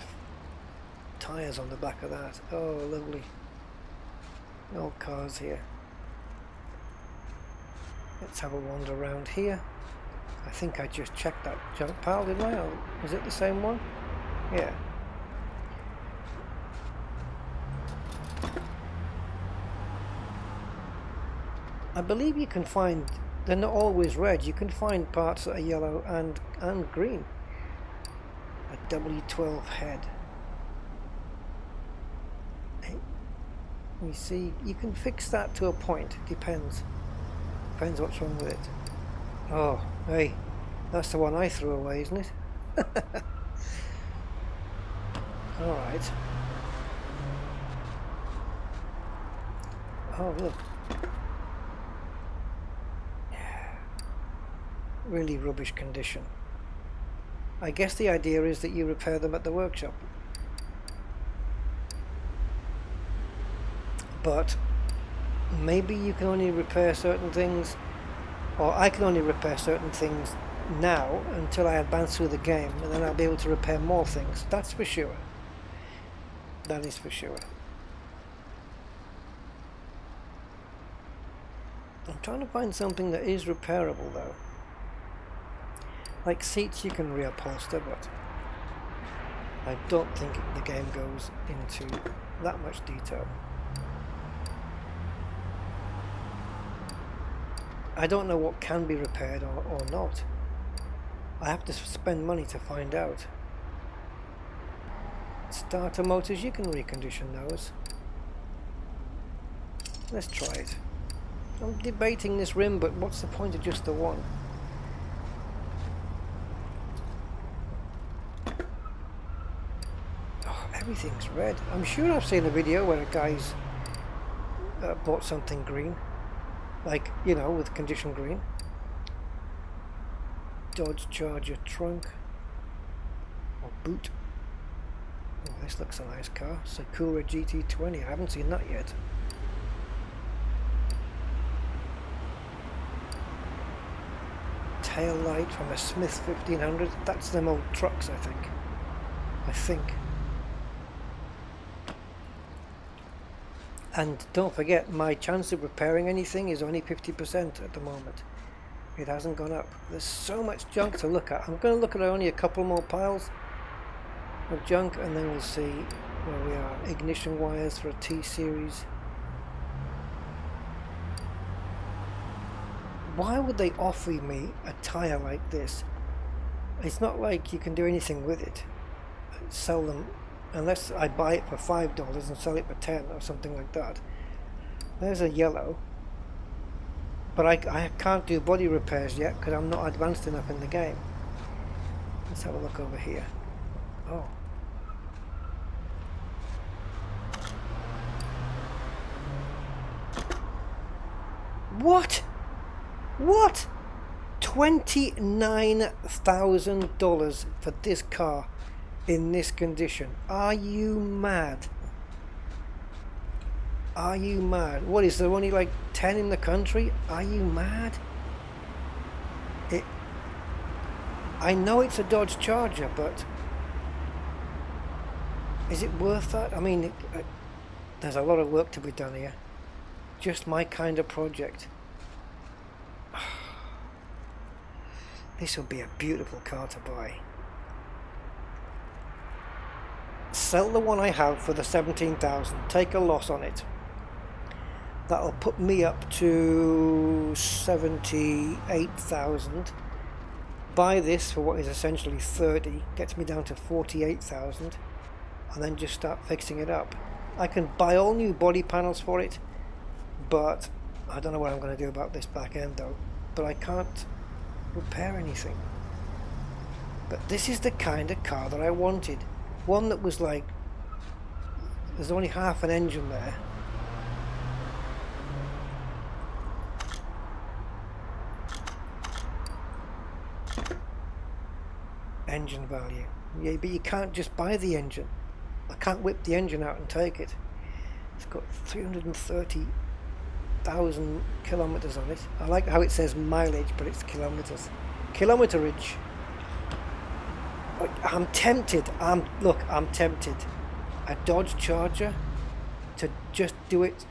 tyres on the back of that. Oh, lovely. No cars here. Let's have a wander around here. I think I just checked that junk pile, didn't I? Or was it the same one? Yeah. I believe you can find, they're not always red, you can find parts that are yellow and green. A W12 head. You see, you can fix that to a point, depends. Depends what's wrong with it. Oh, hey, that's the one I threw away, isn't it? Alright. Oh, look. Really rubbish condition. I guess the idea is that you repair them at the workshop. But maybe you can only repair certain things, or I can only repair certain things now until I advance through the game, and then I'll be able to repair more things. That's for sure. That is for sure. I'm trying to find something that is repairable though. Like seats you can reupholster, but I don't think the game goes into that much detail. I don't know what can be repaired or not. I have to spend money to find out. Starter motors, you can recondition those. Let's try it. I'm debating this rim, but what's the point of just the one? Oh, everything's red. I'm sure I've seen a video where a guy's bought something green. Like, you know, with condition green. Dodge Charger trunk. Or boot. Oh, this looks a nice car. Sakura GT20. I haven't seen that yet. Tail light from a Smith 1500. That's them old trucks, I think. And don't forget, my chance of repairing anything is only 50% at the moment. It hasn't gone up. There's so much junk to look at. I'm going to look at only a couple more piles of junk, and then we'll see where we are. Ignition wires for a T-Series. Why would they offer me a tyre like this? It's not like you can do anything with it. Sell them, unless I buy it for $5 and sell it for 10 or something like that. There's a yellow. But I can't do body repairs yet because I'm not advanced enough in the game. Let's have a look over here. Oh. What? What? $29,000 for this car in this condition. Are you mad? Are you mad? What, is there only like 10 in the country? Are you mad? I know it's a Dodge Charger, but is it worth that? I mean, there's a lot of work to be done here. Just my kind of project. This will be a beautiful car to buy. Sell the one I have for the 17,000. Take a loss on it. That'll put me up to 78,000. Buy this for what is essentially 30. Gets me down to 48,000. And then just start fixing it up. I can buy all new body panels for it, but I don't know what I'm going to do about this back end though. But I can't repair anything. But this is the kind of car that I wanted. One that was like, there's only half an engine there. Engine value. Yeah, but you can't just buy the engine. I can't whip the engine out and take it. It's got 330,000 kilometers on it. I like how it says mileage, but it's kilometers. Kilometerage. I'm tempted. I'm tempted. A Dodge Charger to just do it.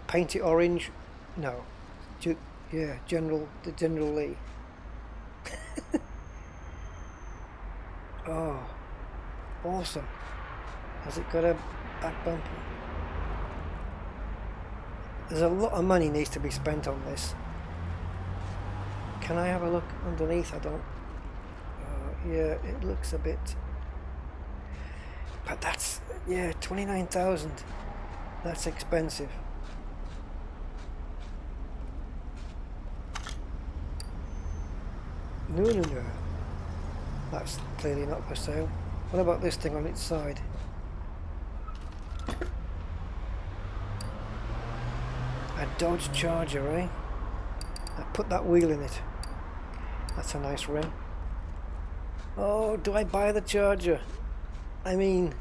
Paint it orange. No. Yeah, the General Lee. Oh, awesome. Has it got a back bumper? There's a lot of money needs to be spent on this. Can I have a look underneath? I don't. Yeah, it looks a bit. But that's, yeah, 29,000. That's expensive. No. That's clearly not for sale. What about this thing on its side? A Dodge Charger, eh? I put that wheel in it. That's a nice rim. Oh, do I buy the Charger? I mean,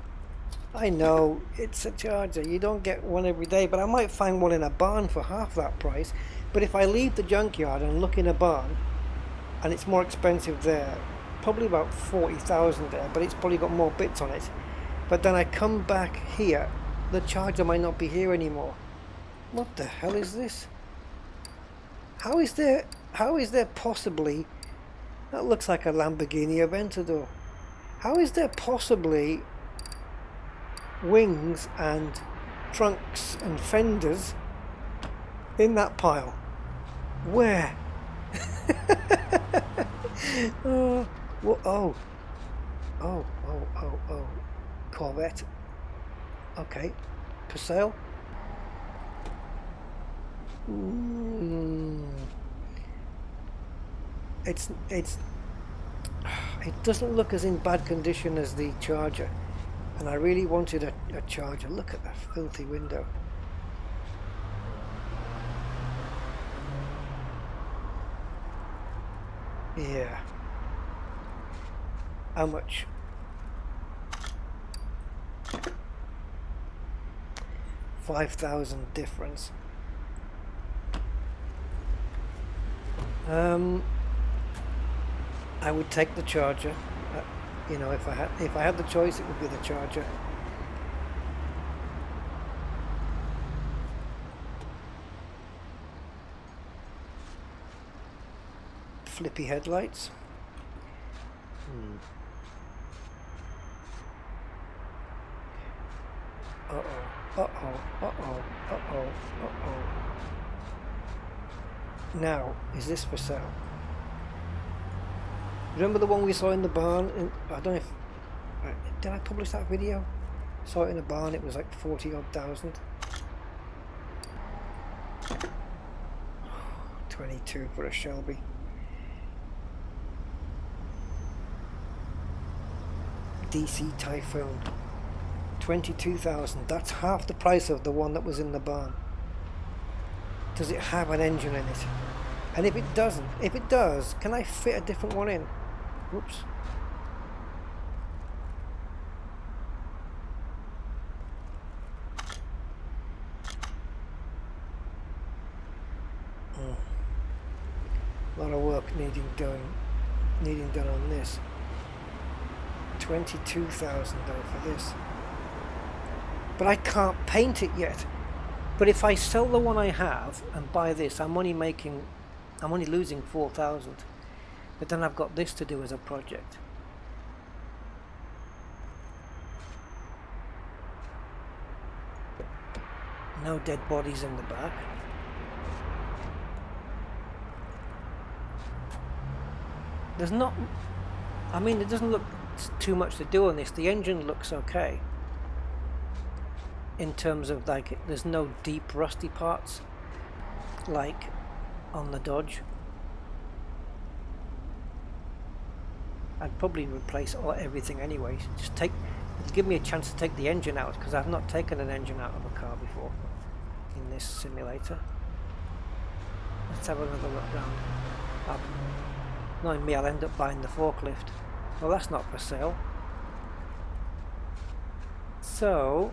I know it's a Charger. You don't get one every day, but I might find one in a barn for half that price. But if I leave the junkyard and look in a barn, and it's more expensive there, probably about 40,000 there, but it's probably got more bits on it. But then I come back here, the Charger might not be here anymore. What the hell is this? How is there possibly, that looks like a Lamborghini Aventador. How is there possibly wings and trunks and fenders in that pile? Where? Oh, oh, oh, oh, oh, oh, Corvette. Okay, for sale. It doesn't look as in bad condition as the Charger, and I really wanted a Charger. Look at that filthy window. Yeah. How much? $5,000 difference. I would take the Charger. You know, if I had the choice, it would be the Charger. Flippy headlights. Uh-oh, uh-oh, uh-oh, uh-oh, uh-oh. Now, is this for sale? Remember the one we saw in the barn? I don't know if... Did I publish that video? Saw it in the barn, it was like 40-odd thousand. 22 for a Shelby. DC Typhoon. 22,000. That's half the price of the one that was in the barn. Does it have an engine in it? And if it doesn't, if it does, can I fit a different one in? Whoops. A lot of work needing done on this. 22,000 though for this. But I can't paint it yet. But if I sell the one I have and buy this, I'm only losing 4,000. But then I've got this to do as a project. No dead bodies in the back. There's not, I mean, it doesn't look too much to do on this. The engine looks okay. In terms of, like, there's no deep rusty parts like on the Dodge. I'd probably replace everything anyway. Just give me a chance to take the engine out, because I've not taken an engine out of a car before in this simulator. Let's have another look round. Knowing me, I'll end up buying the forklift. Well, that's not for sale. So,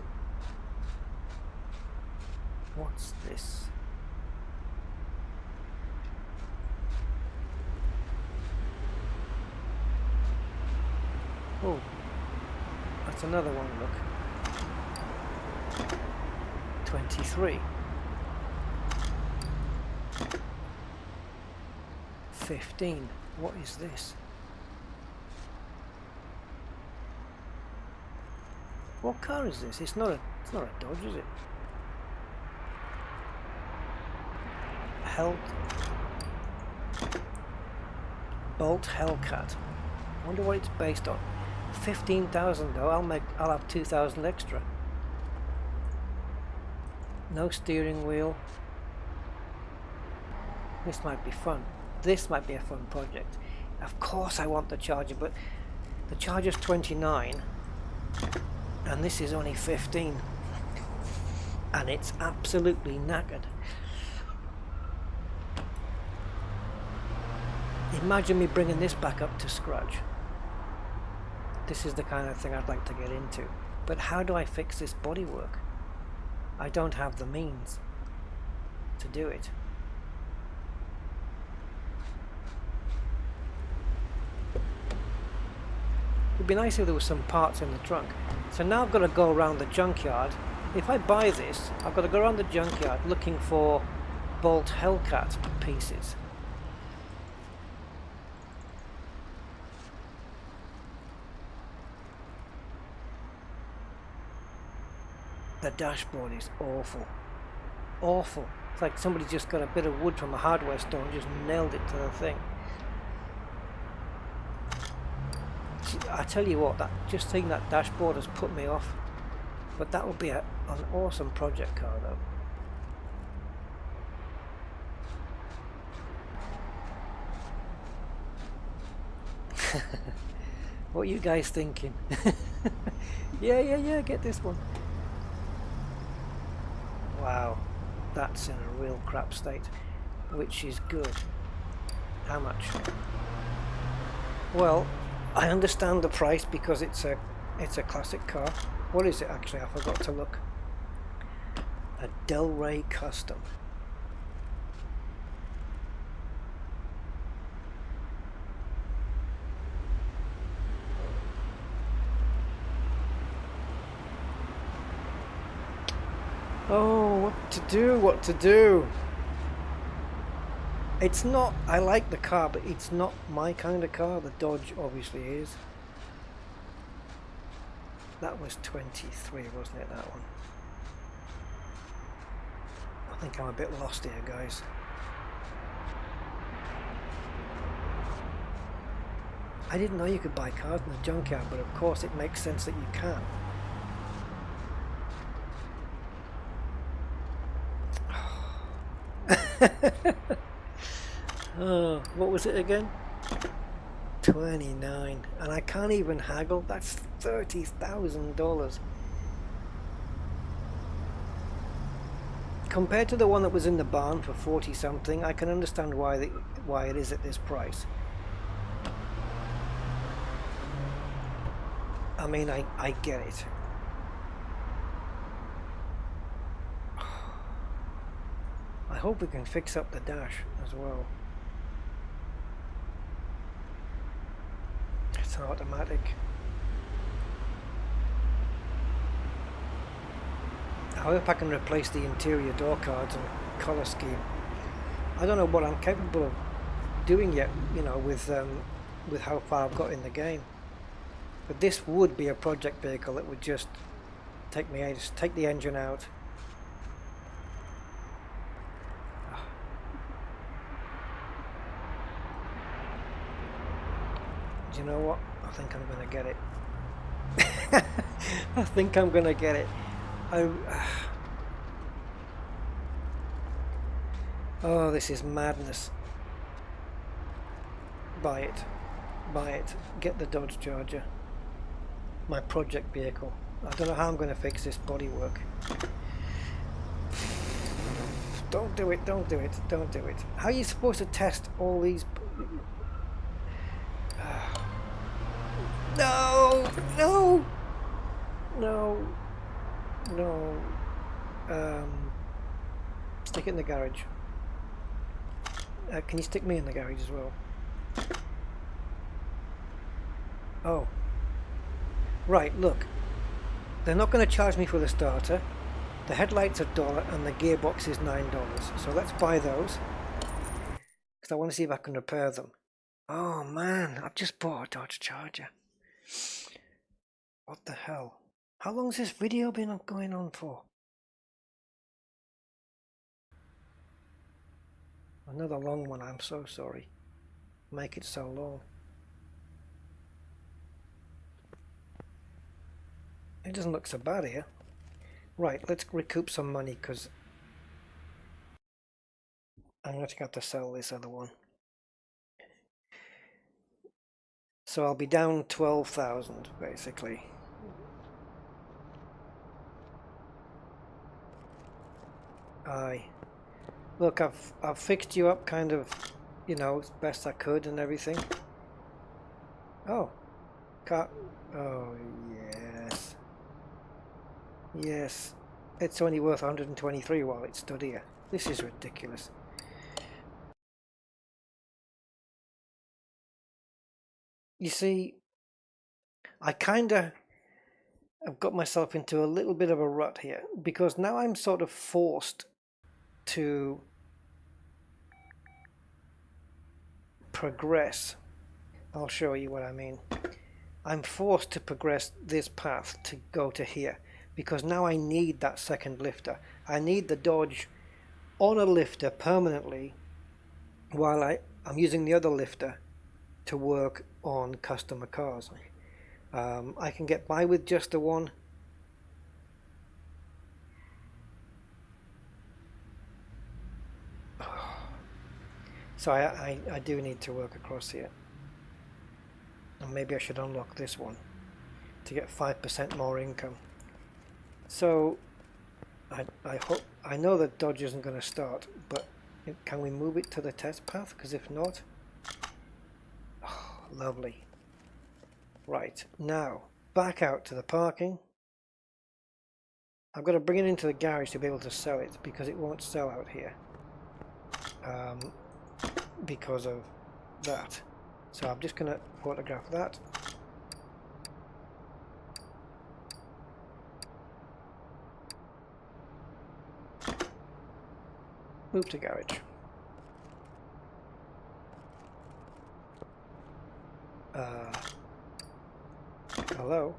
what's this? Oh, that's another one, look. 23. 15. What is this? What car is this? It's not a Dodge, is it? Bolt Hellcat. I wonder what it's based on. 15,000 though. I'll have 2,000 extra. No steering wheel. This might be fun. This might be a fun project. Of course I want the Charger, but the Charger's 29 and this is only 15 and it's absolutely knackered. Imagine me bringing this back up to scratch. This is the kind of thing I'd like to get into. But how do I fix this bodywork? I don't have the means to do it. It'd be nice if there was some parts in the trunk. So now I've got to go around the junkyard. If I buy this, I've got to go around the junkyard looking for Bolt Hellcat pieces. The dashboard is awful. Awful. It's like somebody just got a bit of wood from a hardware store and just nailed it to the thing. I tell you what, that just seeing that dashboard has put me off. But that would be an awesome project car though. What are you guys thinking? Yeah, get this one. Wow, that's in a real crap state, which is good. How much? Well, I understand the price because it's a classic car. What is it actually? I forgot to look. A Del Rey Custom. Oh, what to do? It's not, I like the car, but it's not my kind of car. The Dodge obviously is. That was 23, wasn't it, that one? I think I'm a bit lost here, guys. I didn't know you could buy cars in the junkyard, but of course it makes sense that you can. Oh, what was it again? 29, and I can't even haggle. That's $30,000 compared to the one that was in the barn for 40 something. I can understand why it is at this price. I mean, I get it. I hope we can fix up the dash as well. It's an automatic. I hope I can replace the interior door cards and colour scheme. I don't know what I'm capable of doing yet, you know, with how far I've got in the game. But this would be a project vehicle that would just take me ages. Take the engine out. Do you know what? I think I'm gonna get it. I think I'm gonna get it. Oh, this is madness. Buy it. Buy it. Get the Dodge Charger. My project vehicle. I don't know how I'm going to fix this bodywork. Don't do it, don't do it, don't do it. How are you supposed to test all these? No, no, no, no. Stick it in the garage. Can you stick me in the garage as well? Oh. Right, look. They're not going to charge me for the starter. The headlights are $1 and the gearbox is $9. So let's buy those. Because I want to see if I can repair them. Oh man, I've just bought a Dodge Charger. What the hell? How long has this video been going on for? Another long one, I'm so sorry. Make it so long. It doesn't look so bad here. Right, let's recoup some money because I'm going to have to sell this other one. So I'll be down 12,000 basically. Aye. Look, I've fixed you up kind of, you know, as best I could and everything. Oh. Oh, yes. Yes. It's only worth 123 while it stood here. This is ridiculous. You see, I kinda have got myself into a little bit of a rut here because now I'm sort of forced to progress. I'll show you what I mean. I'm forced to progress this path to go to here because now I need that second lifter. I need the Dodge on a lifter permanently while I'm using the other lifter to work on customer cars. I can get by with just the one. So I do need to work across here. And maybe I should unlock this one to get 5% more income. So I know that Dodge isn't going to start, but can we move it to the test path? Because if not, oh, lovely. Right, now back out to the parking. I've got to bring it into the garage to be able to sell it, because it won't sell out here because of that. So I'm just going to photograph that. Move to garage. Hello?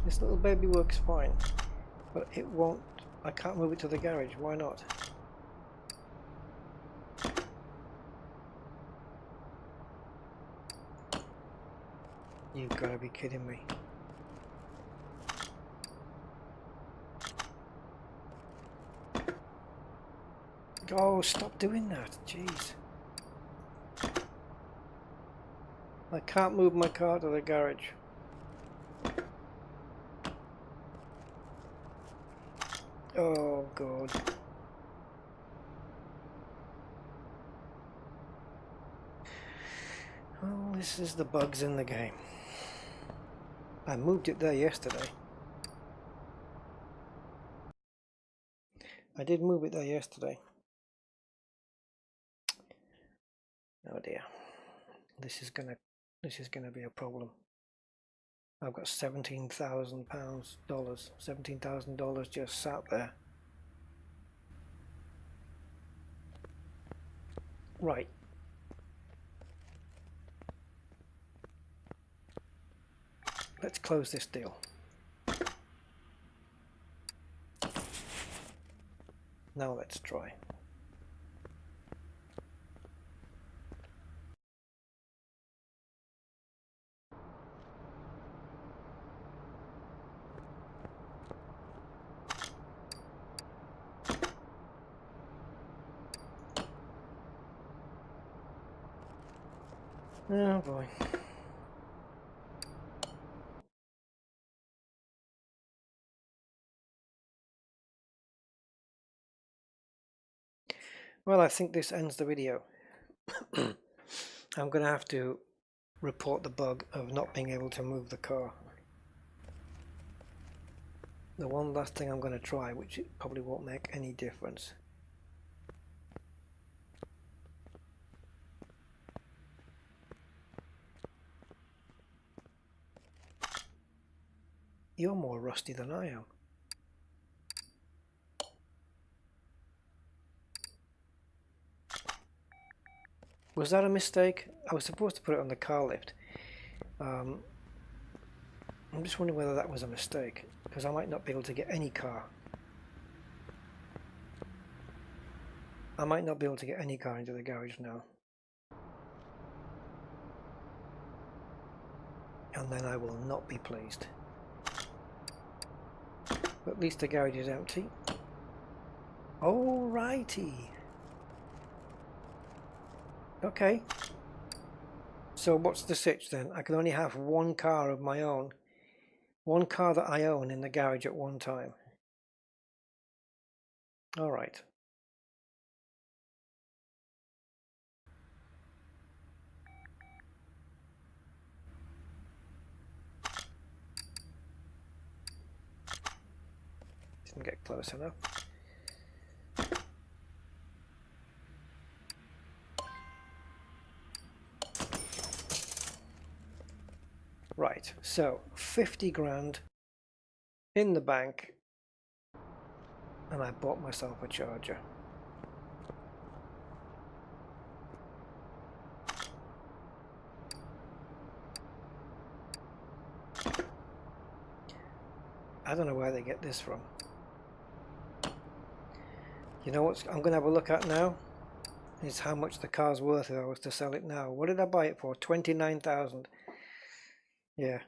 This little baby works fine, but it won't. I can't move it to the garage. Why not? You've got to be kidding me. Oh, stop doing that. Jeez. I can't move my car to the garage. Oh, God. Oh, this is the bugs in the game. I moved it there yesterday. I did move it there yesterday. Oh dear. This is gonna be a problem. I've got $17,000, $17,000 just sat there. Right. Let's close this deal. Now let's try. Oh boy. Well, I think this ends the video. I'm going to have to report the bug of not being able to move the car. The one last thing I'm going to try, which it probably won't make any difference. You're more rusty than I am. Was that a mistake? I was supposed to put it on the car lift. I'm just wondering whether that was a mistake, because I might not be able to get any car. I might not be able to get any car into the garage now. And then I will not be pleased. But at least the garage is empty. Alrighty. Okay. So what's the sitch then? I can only have one car of my own. One car that I own in the garage at one time. Alright. Didn't get close enough. Right. Right, so 50 grand in the bank, and I bought myself a charger. I don't know where they get this from. You know what I'm going to have a look at now? Is how much the car's worth if I was to sell it now. What did I buy it for? 29,000. Yeah,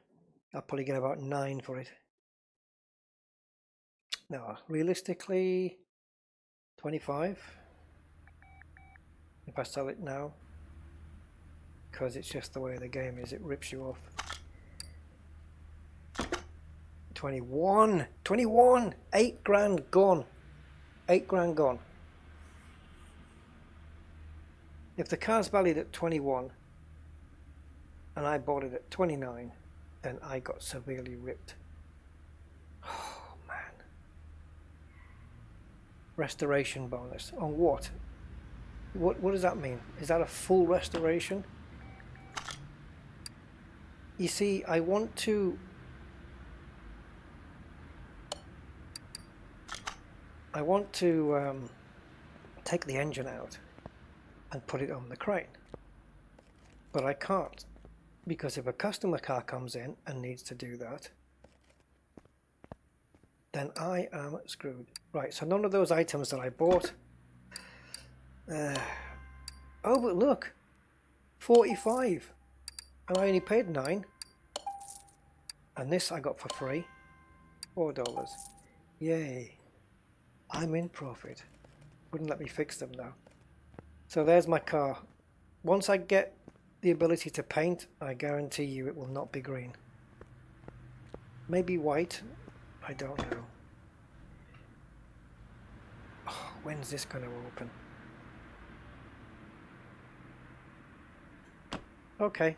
I'll probably get about 9 for it. No, realistically, 25 if I sell it now, because it's just the way the game is. It rips you off. 21, 8 grand gone. 8 grand gone. If the car's valued at 21 and I bought it at 29, then I got severely ripped. Oh man. Restoration bonus on what? What does that mean? Is that a full restoration? You see, I want to take the engine out and put it on the crane, but I can't, because if a customer car comes in and needs to do that, then I am screwed. Right, so none of those items that I bought. Oh, but look, 45, and I only paid 9, and this I got for free, $4. Yay, I'm in profit. Wouldn't let me fix them though. So there's my car. Once I get the ability to paint, I guarantee you it will not be green. Maybe white, I don't know. Oh, when's this going to open? Okay.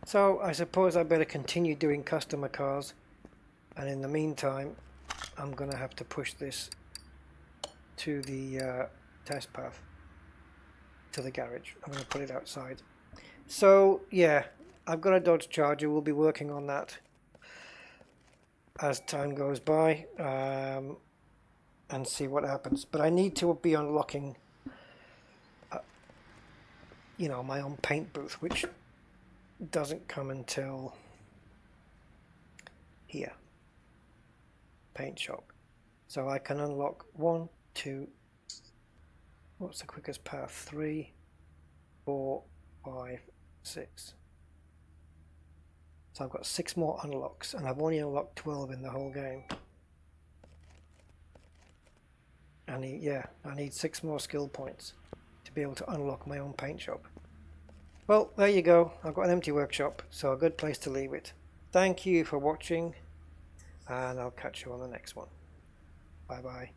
So I suppose I better continue doing customer cars, and in the meantime I'm going to have to push this to the test path, to the garage. I'm going to put it outside. So yeah, I've got a Dodge Charger. We'll be working on that as time goes by, and see what happens. But I need to be unlocking you know, my own paint booth, which doesn't come until here, paint shop. So I can unlock 1, 2, what's the quickest path? 3, 4, 5, 6. So I've got 6 more unlocks, and I've only unlocked 12 in the whole game. I need 6 more skill points to be able to unlock my own paint shop. Well, there you go. I've got an empty workshop, so a good place to leave it. Thank you for watching, and I'll catch you on the next one. Bye bye.